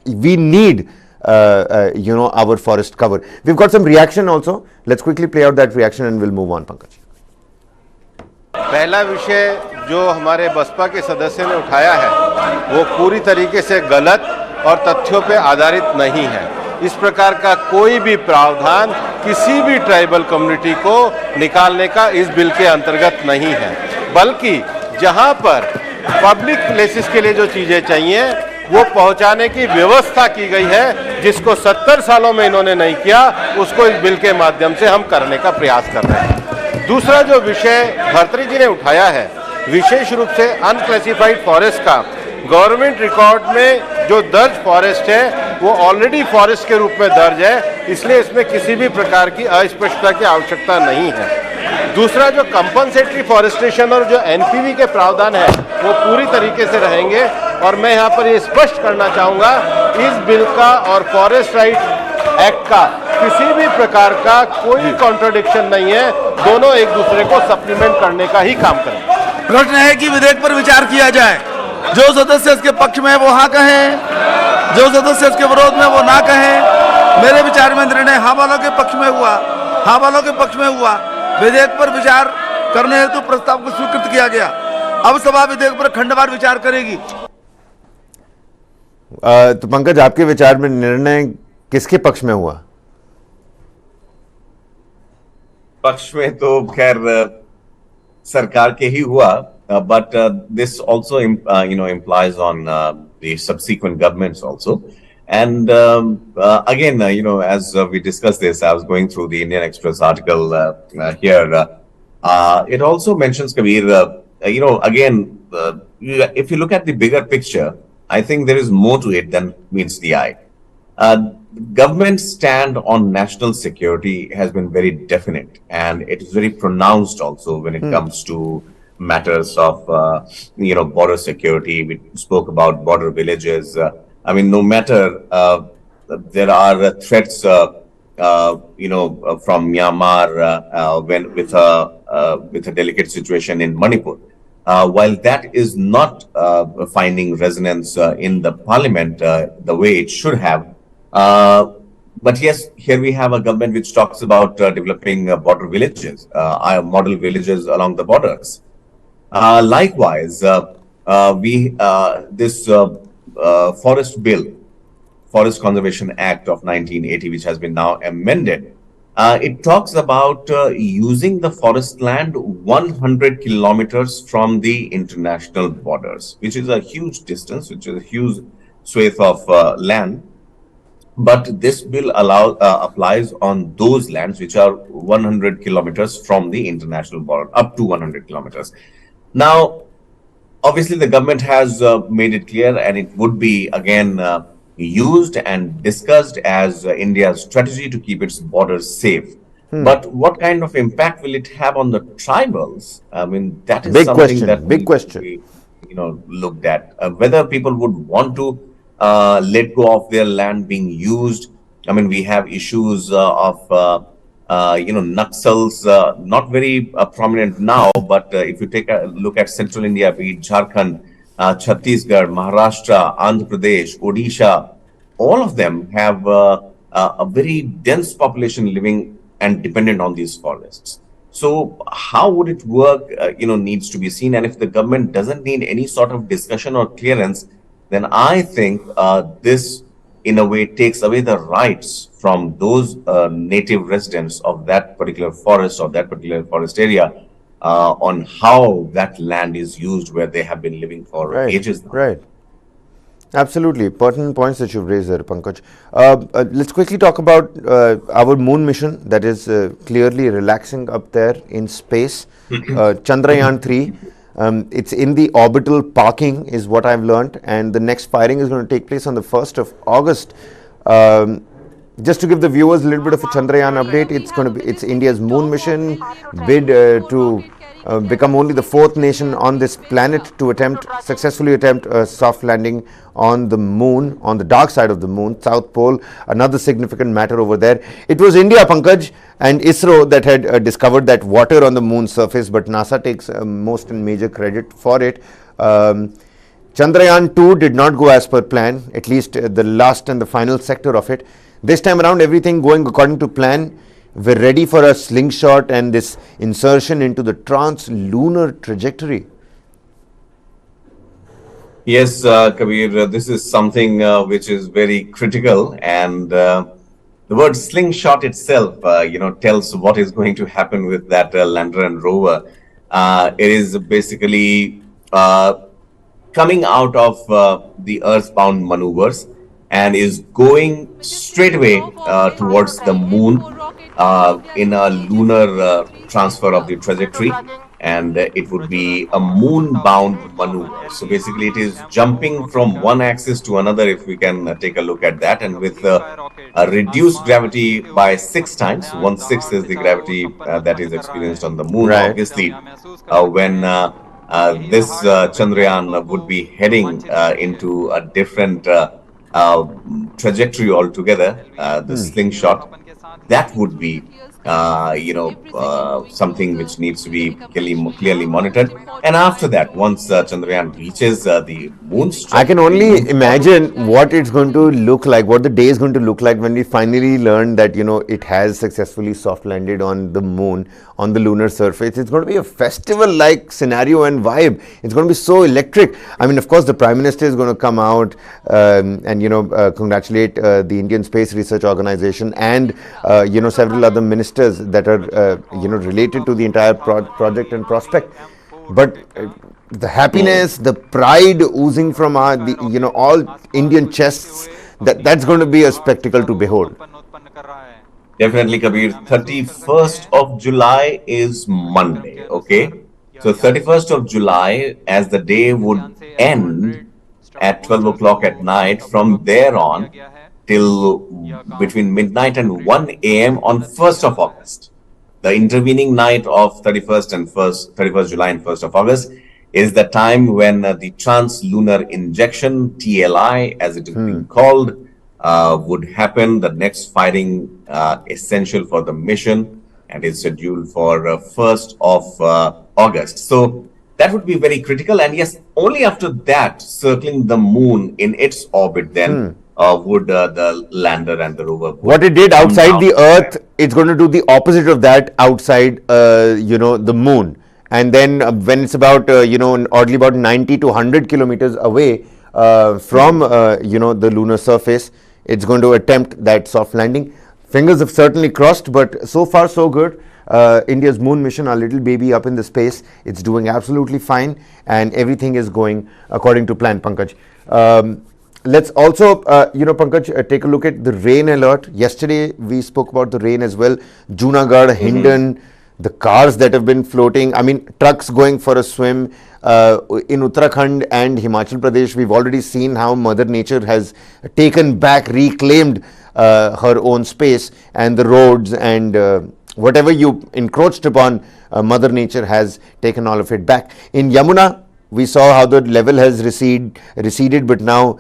we need our forest cover. We've got some reaction also. Let's quickly play out that reaction and we'll move on, Pankaj. पहला विषय जो हमारे बसपा के सदस्य ने उठाया है वो पूरी तरीके से गलत और तथ्यों पे आधारित नहीं है. इस प्रकार का कोई भी प्रावधान किसी भी ट्राइबल कम्युनिटी को निकालने का इस बिल के अंतर्गत नहीं है, बल्कि जहां पर पब्लिक प्लेसेस के लिए जो चीज़ें चाहिए वो पहुंचाने की व्यवस्था की गई है, जिसको 70 सालों में इन्होंने नहीं किया, उसको इस बिल के माध्यम से हम करने का प्रयास कर रहे हैं. दूसरा जो विषय भर्तरी जी ने उठाया है, विशेष रूप से अनक्लासिफाइड फॉरेस्ट का, गवर्नमेंट रिकॉर्ड में जो दर्ज फॉरेस्ट है वो ऑलरेडी फॉरेस्ट के रूप में दर्ज है, इसलिए इसमें किसी भी प्रकार की अस्पष्टता की आवश्यकता नहीं है. दूसरा जो कंपनसेटरी फॉरेस्टेशन और जो एनपीवी के प्रावधान है वो पूरी तरीके से रहेंगे. और मैं यहाँ पर ये स्पष्ट करना चाहूँगा, इस बिल का और फॉरेस्ट राइट एक्ट का किसी भी प्रकार का कोई कॉन्ट्रडिक्शन नहीं है, दोनों एक दूसरे को सप्लीमेंट करने का ही काम करेंगे. प्रश्न है कि विधेयक पर विचार किया जाए. जो सदस्य इसके पक्ष में वो हाँ कहें, जो सदस्य इसके विरोध में वो ना कहें. मेरे विचार में निर्णय हाँ वालों के पक्ष में हुआ, हाँ वालों के पक्ष में हुआ. विधेयक पर विचार करने हेतु प्रस्ताव को स्वीकृत किया गया. अब सभा विधेयक पर खंडवार विचार करेगी. तो पंकज, आपके विचार में निर्णय किसके पक्ष में हुआ? पक्ष में तो खैर सरकार के ही हुआ, but this also implies on the subsequent governments also. And again, as we discussed this, I was going through the Indian Express article here. It also mentions, Kabir, again, if you look at the bigger picture, I think there is more to it than meets the eye. Government's stand on national security has been very definite, and it is very pronounced also when it comes to matters of border security. We spoke about border villages. No matter there are threats from Myanmar when with a delicate situation in Manipur. While that is not finding resonance in the parliament the way it should have, but yes, here we have a government which talks about developing border villages, model villages along the borders. Likewise, this forest bill, Forest Conservation Act of 1980, which has been now amended, it talks about using the forest land 100 kilometers from the international borders, which is a huge distance, which is a huge swath of land. But this bill applies on those lands which are 100 kilometers from the international border, up to 100 kilometers. Now, obviously, the government has made it clear, and it would be again used and discussed as India's strategy to keep its borders safe. But what kind of impact will it have on the tribals? That is something that big question. Be, looked at. Whether people would want to let go of their land being used. We have issues of Naxals, not very prominent now, but if you take a look at central India, be it Jharkhand, Chhattisgarh, Maharashtra, Andhra Pradesh, Odisha, all of them have a very dense population living and dependent on these forests. So how would it work, needs to be seen. And if the government doesn't need any sort of discussion or clearance, then I think this, in a way, takes away the rights from those native residents of that particular forest or that particular forest area on how that land is used where they have been living for ages now. Right. Absolutely. Pertinent points that you've raised there, Pankaj. Let's quickly talk about our moon mission that is clearly relaxing up there in space. Chandrayaan 3. It's in the orbital parking is what I've learned, and the next firing is going to take place on the 1st of August. Just to give the viewers a little bit of a Chandrayaan update, it's India's moon mission bid to become only the 4th nation on this planet to successfully attempt a soft landing on the moon, on the dark side of the moon, South Pole, another significant matter over there. It was India, Pankaj, and ISRO that had discovered that water on the moon's surface, but NASA takes most and major credit for it. Chandrayaan 2 did not go as per plan, at least the last and the final sector of it. This time around, everything going according to plan. We're ready for a slingshot and this insertion into the translunar trajectory. Yes, Kabir, this is something which is very critical, and the word slingshot itself, tells what is going to happen with that lander and rover. It is basically coming out of the earthbound maneuvers and is going straight away towards the moon in a lunar transfer of the trajectory, and it would be a moon-bound maneuver. So basically it is jumping from one axis to another, if we can take a look at that, and with a reduced gravity by 6 times. 1/6 is the gravity that is experienced on the moon. Right. Obviously, when this Chandrayaan would be heading into a different trajectory altogether, the slingshot, that would be something which needs to be clearly monitored. And after that, once Chandrayaan reaches the moon, I can only imagine what it's going to look like, what the day is going to look like when we finally learn that it has successfully soft landed on the moon, on the lunar surface. It's going to be a festival-like scenario and vibe. It's going to be so electric. Of course, the Prime Minister is going to come out and congratulate the Indian Space Research Organization and several other ministers that are related to the entire project and prospect. But the happiness, the pride oozing from all Indian chests, that's going to be a spectacle to behold. Definitely, Kabir. 31st of July is Monday, okay? So 31st of July, as the day would end at 12 o'clock at night, from there on till between midnight and 1 a.m. on 1st of August. The intervening night of 31st July and 1st of August is the time when the translunar injection, TLI, as it is being called, would happen. The next firing essential for the mission and is scheduled for 1st of August. So that would be very critical. And yes, only after that, circling the moon in its orbit, then would the lander and the rover. What it did outside the Earth, it's going to do the opposite of that outside, the moon. And then when it's about, oddly about 90 to 100 kilometers away from, the lunar surface, it's going to attempt that soft landing. Fingers have certainly crossed, but so far so good. India's moon mission, our little baby up in the space, it's doing absolutely fine, and everything is going according to plan, Pankaj. Let's also, Pankaj, take a look at the rain alert. Yesterday, we spoke about the rain as well. Junagadh, Hindon, the cars that have been floating. I mean, trucks going for a swim. In Uttarakhand and Himachal Pradesh, we've already seen how Mother Nature has taken back, reclaimed her own space, and the roads and whatever you encroached upon, Mother Nature has taken all of it back. In Yamuna, we saw how the level has receded, but now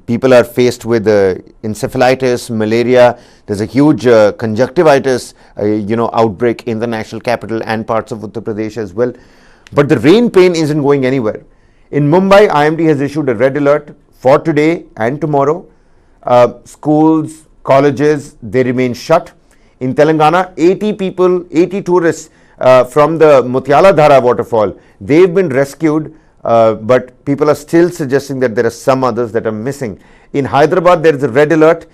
people are faced with encephalitis, malaria. There's a huge conjunctivitis, outbreak in the national capital and parts of Uttar Pradesh as well. But the rain pain isn't going anywhere. In Mumbai, IMD has issued a red alert for today and tomorrow. Schools, colleges, they remain shut. In Telangana, 80 tourists from the Mutiala Dhara waterfall, they've been rescued, but people are still suggesting that there are some others that are missing. In Hyderabad, there is a red alert.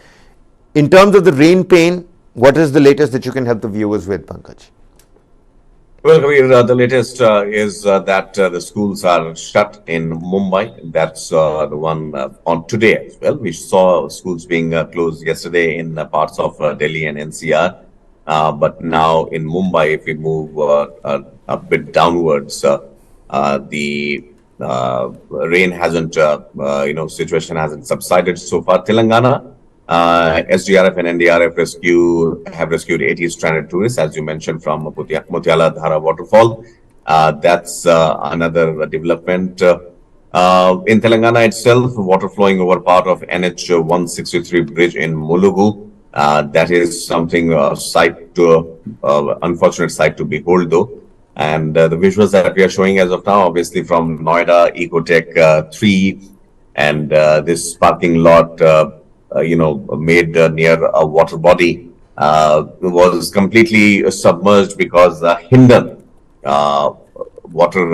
In terms of the rain pain, what is the latest that you can help the viewers with, Pankaj? Well, Kabir, the latest is that the schools are shut in Mumbai. That's the one on today as well. We saw schools being closed yesterday in parts of Delhi and NCR. But now in Mumbai, if we move a bit downwards, the rain hasn't, situation hasn't subsided so far. Telangana, SDRF and NDRF have rescued 80 stranded tourists, as you mentioned, from Mutiala Dhara waterfall. That's another development. In Telangana itself, water flowing over part of NH 163 bridge in Mulugu. That is something unfortunate sight to behold, though. And the visuals that we are showing as of now, obviously from Noida Ecotech 3, and this parking lot, made near a water body, was completely submerged because Hindon water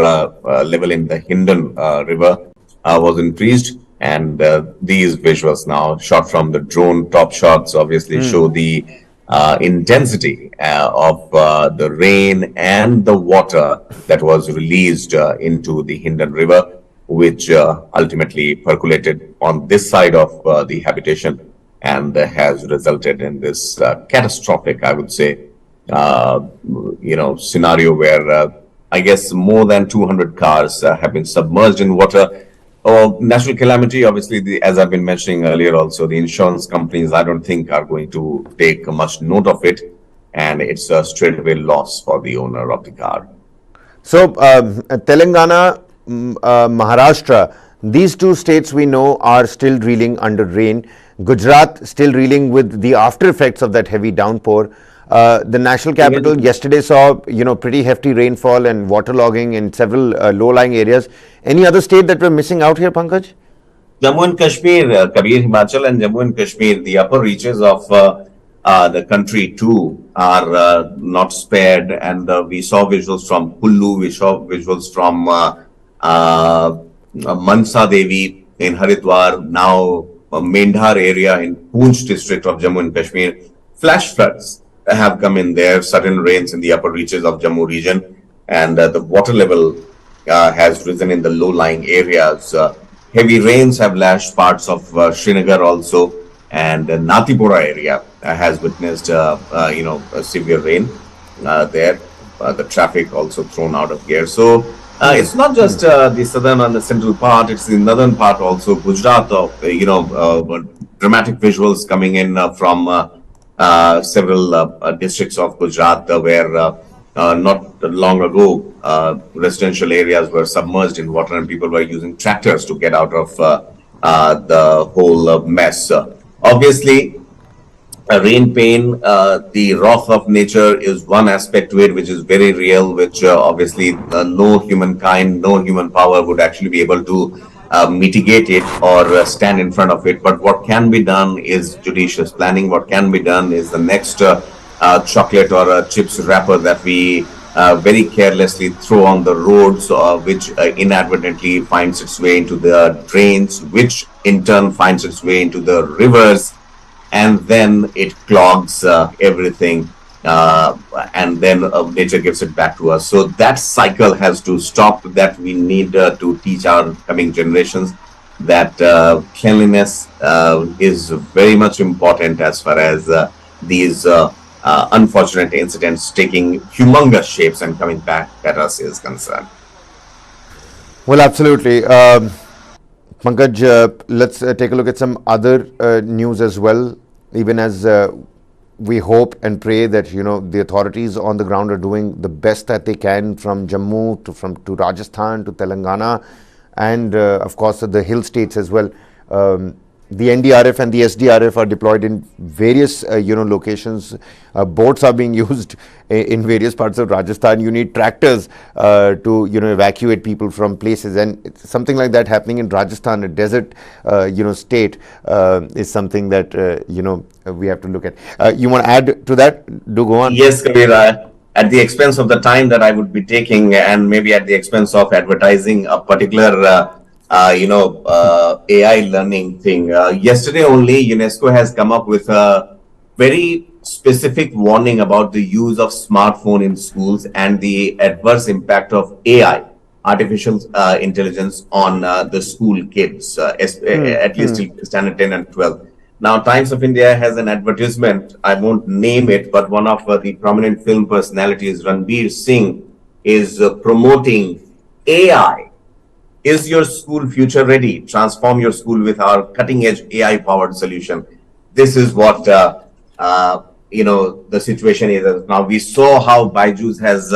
level in the Hindon river was increased. And these visuals now shot from the drone top shots obviously show the intensity of the rain and the water that was released into the Hindon river, which ultimately percolated on this side of the habitation and has resulted in this catastrophic, I would say, scenario where I guess more than 200 cars have been submerged in water. National calamity, obviously, as I've been mentioning earlier also, the insurance companies, I don't think, are going to take much note of it. And it's a straightaway loss for the owner of the car. So, Telangana, Maharashtra, these two states we know are still reeling under rain. Gujarat still reeling with the after effects of that heavy downpour. The national capital yesterday saw, pretty hefty rainfall and waterlogging in several low-lying areas. Any other state that we're missing out here, Pankaj? Jammu and Kashmir, Kabir, Himachal and Jammu and Kashmir, the upper reaches of the country too are not spared. And we saw visuals from Kullu, we saw visuals from Mansa Devi in Haridwar, now Mendhar area in Poonch district of Jammu and Kashmir. Flash floods have come in there, sudden rains in the upper reaches of Jammu region, and the water level has risen in the low-lying areas. Heavy rains have lashed parts of Srinagar also, and Natipura area has witnessed, severe rain there. the traffic also thrown out of gear. So it's not just the southern and the central part; it's the northern part also. Gujarat, dramatic visuals coming in from several districts of Gujarat where not long ago residential areas were submerged in water and people were using tractors to get out of the whole mess. Obviously, rain pain, the wrath of nature is one aspect to it, which is very real, which obviously no humankind, no human power would actually be able to mitigate it or stand in front of it. But what can be done is judicious planning. What can be done is the next chocolate or chips wrapper that we very carelessly throw on the roads, which inadvertently finds its way into the drains, which in turn finds its way into the rivers, and then it clogs everything, and then nature gives it back to us. So that cycle has to stop. That we need to teach our coming generations that cleanliness is very much important as far as these unfortunate incidents taking humongous shapes and coming back at us is concerned. Well, absolutely. Pankaj, let's take a look at some other news as well, even as we hope and pray that, the authorities on the ground are doing the best that they can, from Jammu to Rajasthan to Telangana, and of course the hill states as well. The NDRF and the SDRF are deployed in various locations. Boats are being used in various parts of Rajasthan. You need tractors to evacuate people from places, and it's something like that happening in Rajasthan, a desert state, is something that we have to look at. You want to add to that? Do go on. Yes, Kabir. At the expense of the time that I would be taking, and maybe at the expense of advertising a particular AI learning thing. Yesterday only, UNESCO has come up with a very specific warning about the use of smartphone in schools and the adverse impact of AI, artificial intelligence, on the school kids, at least till standard 10 and 12. Now, Times of India has an advertisement. I won't name it, but one of the prominent film personalities, Ranveer Singh, is promoting AI. Is your school future ready? Transform your school with our cutting-edge AI-powered solution. This is what the situation is now. We saw how Byju's has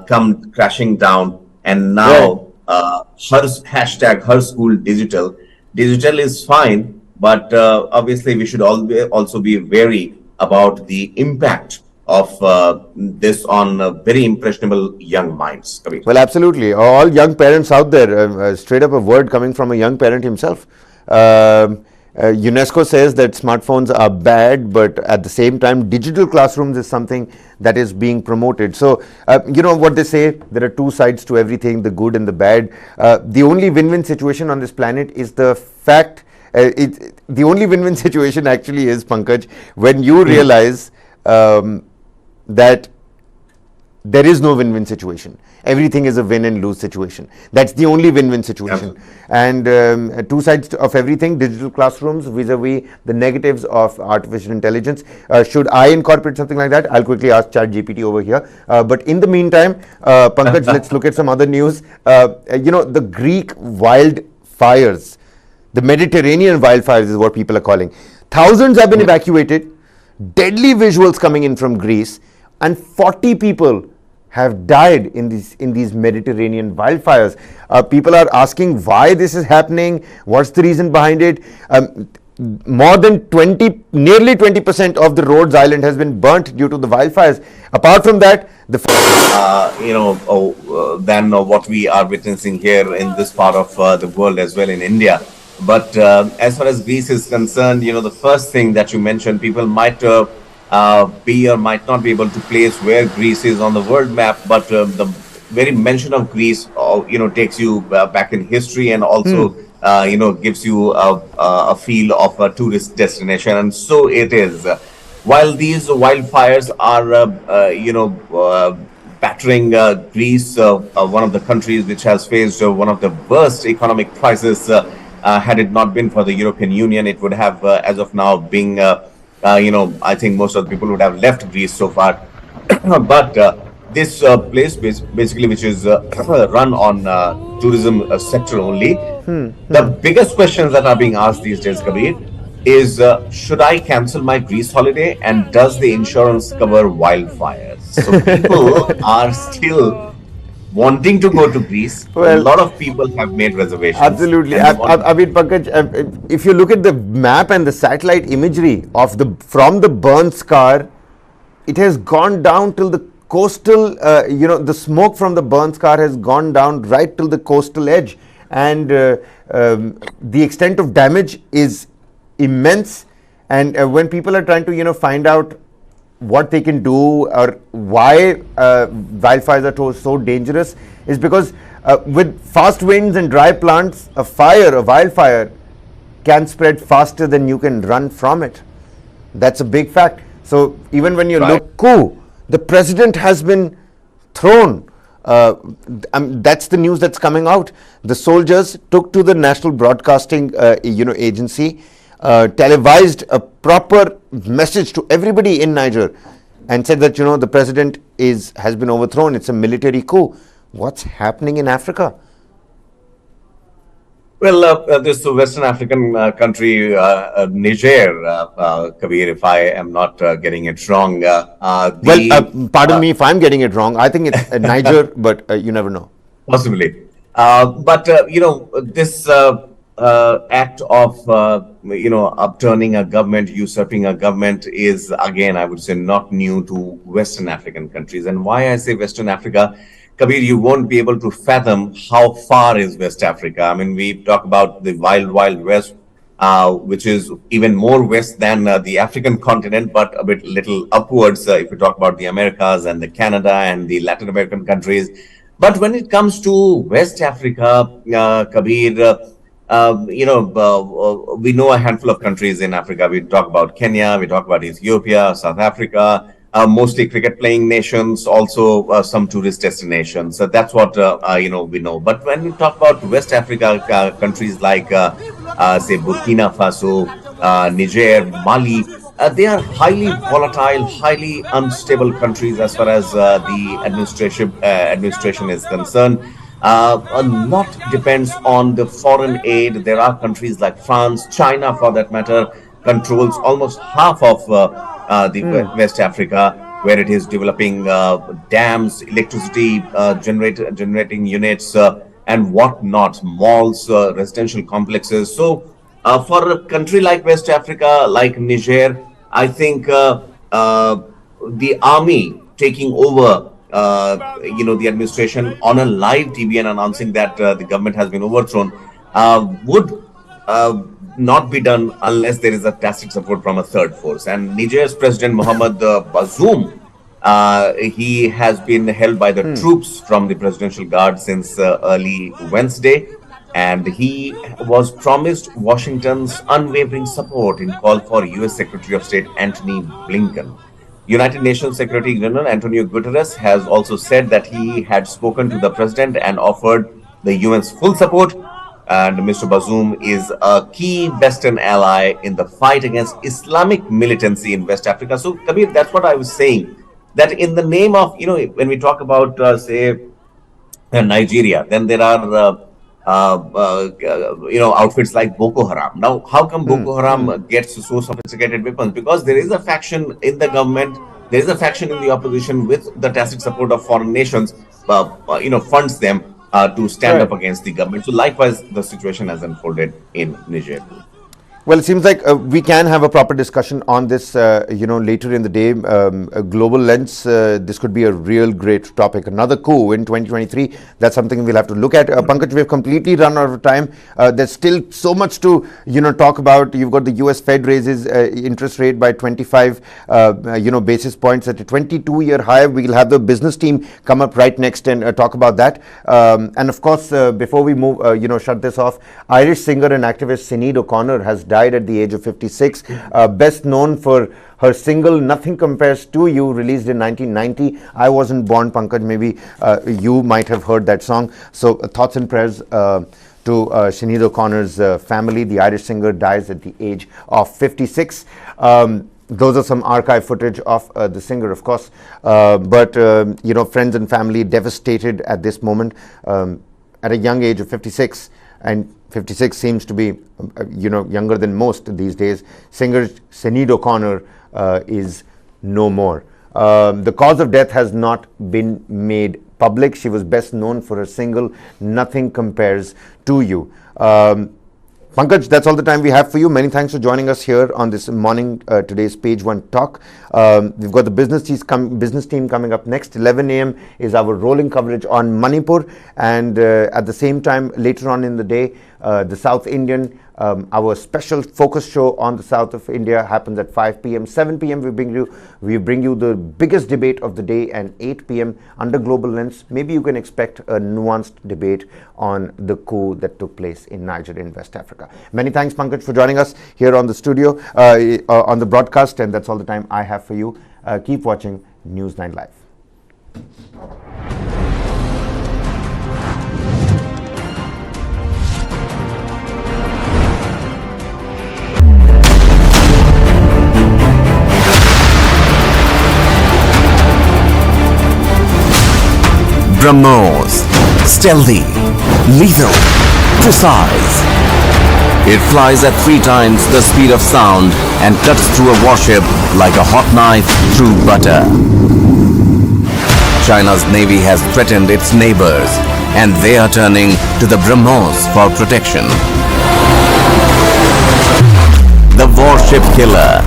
come crashing down, and now her school digital. Digital is fine, but obviously we should also be wary about the impact of this on very impressionable young minds. Well, absolutely. All young parents out there, straight up a word coming from a young parent himself. UNESCO says that smartphones are bad, but at the same time, digital classrooms is something that is being promoted. So, what they say, there are two sides to everything, the good and the bad. The only win-win situation on this planet is the fact, the only win-win situation actually is, Pankaj, when you realize that there is no win-win situation. Everything is a win and lose situation. That's the only win-win situation. Absolutely. And two sides of everything, digital classrooms vis-a-vis the negatives of artificial intelligence. Should I incorporate something like that? I'll quickly ask ChatGPT over here. But in the meantime, Pankaj, let's look at some other news. The Greek wildfires, the Mediterranean wildfires is what people are calling. Thousands have been evacuated, deadly visuals coming in from Greece, and 40 people have died in these Mediterranean wildfires. People are asking why this is happening, what's the reason behind it. More than nearly 20% of the Rhodes Island has been burnt due to the wildfires. Apart from that, than what we are witnessing here in this part of the world as well, in India. But as far as Greece is concerned, the first thing that you mentioned, people might be or might not be able to place where Greece is on the world map, but the very mention of Greece, takes you back in history, and also, gives you a feel of a tourist destination. And so it is. While these wildfires are, battering Greece, one of the countries which has faced one of the worst economic crises, had it not been for the European Union, it would have, as of now, been, I think most of the people would have left Greece so far. But this place basically, which is run on tourism sector only. The biggest questions that are being asked these days, Kabir, is should I cancel my Greece holiday, and does the insurance cover wildfires? So people are still wanting to go to Greece. A Well, lot of people have made reservations. absolutely. and they want- I mean, Pankaj, if you look at the map and the satellite imagery of from the burnt scar, it has gone down till the coastal, the smoke from the burnt scar has gone down right till the coastal edge. And the extent of damage is immense. And when people are trying to, find out what they can do or why wildfires are so dangerous, is because with fast winds and dry plants, a wildfire can spread faster than you can run from it. That's a big fact. So even when you look coup, the president has been thrown. That's the news that's coming out. The soldiers took to the national broadcasting agency, televised a proper message to everybody in Niger and said that the president has been overthrown. It's a military coup. What's happening in Africa? Well, this Western African country, Niger, Kabir, if I am not getting it wrong. Pardon me if I'm getting it wrong. I think it's Niger, but you never know. Possibly. This act of, upturning a government, usurping a government is, again, I would say, not new to Western African countries. And why I say Western Africa, Kabir, you won't be able to fathom how far is West Africa. I mean, we talk about the wild, wild West, which is even more west than the African continent, but a bit little upwards if we talk about the Americas and the Canada and the Latin American countries. But when it comes to West Africa, Kabir, we know a handful of countries in Africa. We talk about Kenya, we talk about Ethiopia, South Africa, mostly cricket-playing nations, also some tourist destinations. So that's what we know. But when we talk about West Africa countries like, say, Burkina Faso, Niger, Mali, they are highly volatile, highly unstable countries as far as the administration is concerned. A lot depends on the foreign aid. There are countries like France, China, for that matter, controls almost half of the West Africa, where it is developing dams, electricity generating units, and whatnot, malls, residential complexes. So for a country like West Africa, like Niger, I think the army taking over the administration on a live TV and announcing that the government has been overthrown would not be done unless there is a tacit support from a third force. And Niger's President Mohamed Bazoum, he has been held by the troops from the Presidential Guard since early Wednesday, and he was promised Washington's unwavering support in call for U.S. Secretary of State Antony Blinken. United Nations Secretary General Antonio Guterres has also said that he had spoken to the president and offered the UN's full support. And Mr. Bazoum is a key Western ally in the fight against Islamic militancy in West Africa. So, Kabir, that's what I was saying. That in the name of, when we talk about, say, Nigeria, then there are, outfits like Boko Haram. Now, how come Boko Haram gets so sophisticated weapons? Because there is a faction in the government, there is a faction in the opposition with the tacit support of foreign nations, funds them to stand up against the government. So likewise, the situation has unfolded in Niger. Well, it seems like we can have a proper discussion on this, later in the day. A global lens, this could be a real great topic. Another coup in 2023, that's something we'll have to look at. Pankaj, we've completely run out of time. There's still so much to, talk about. You've got the US Fed raises interest rate by 25, basis points at a 22-year high. We'll have the business team come up right next and talk about that. And of course, before we move, shut this off, Irish singer and activist Sinead O'Connor has died at the age of 56, best known for her single Nothing Compares to You, released in 1990. I wasn't born, Pankaj, maybe you might have heard that song. So thoughts and prayers to Sinead O'Connor's family. The Irish singer dies at the age of 56. those are some archive footage of the singer, of course. But friends and family devastated at this moment at a young age of 56, and 56 seems to be, younger than most these days. Singer Sinead O'Connor is no more. The cause of death has not been made public. She was best known for her single "Nothing Compares to You." Pankaj, that's all the time we have for you. Many thanks for joining us here on this morning, today's Page One Talk. We've got the business team coming up next. 11 a.m. is our rolling coverage on Manipur, and at the same time, later on in the day, the South Indian, our special focus show on the south of India happens at 5 p.m. 7 p.m. we bring you the biggest debate of the day, and 8 p.m. under Global Lens, maybe you can expect a nuanced debate on the coup that took place in Niger in West Africa. Many thanks, Pankaj, for joining us here on the studio, on the broadcast, and that's all the time I have for you. Keep watching News 9 Live. BrahMos, stealthy, lethal, precise. It flies at 3 times the speed of sound and cuts through a warship like a hot knife through butter. China's navy has threatened its neighbors, and they are turning to the BrahMos for protection. The warship killer.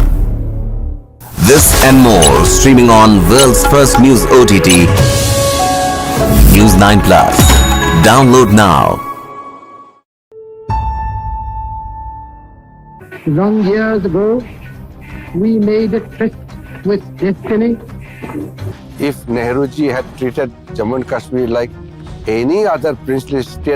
This and more streaming on world's first news OTT, News 9 Plus. Download now. Long years ago, we made a tryst with destiny. If Nehruji had treated Jammu and Kashmir like any other princely state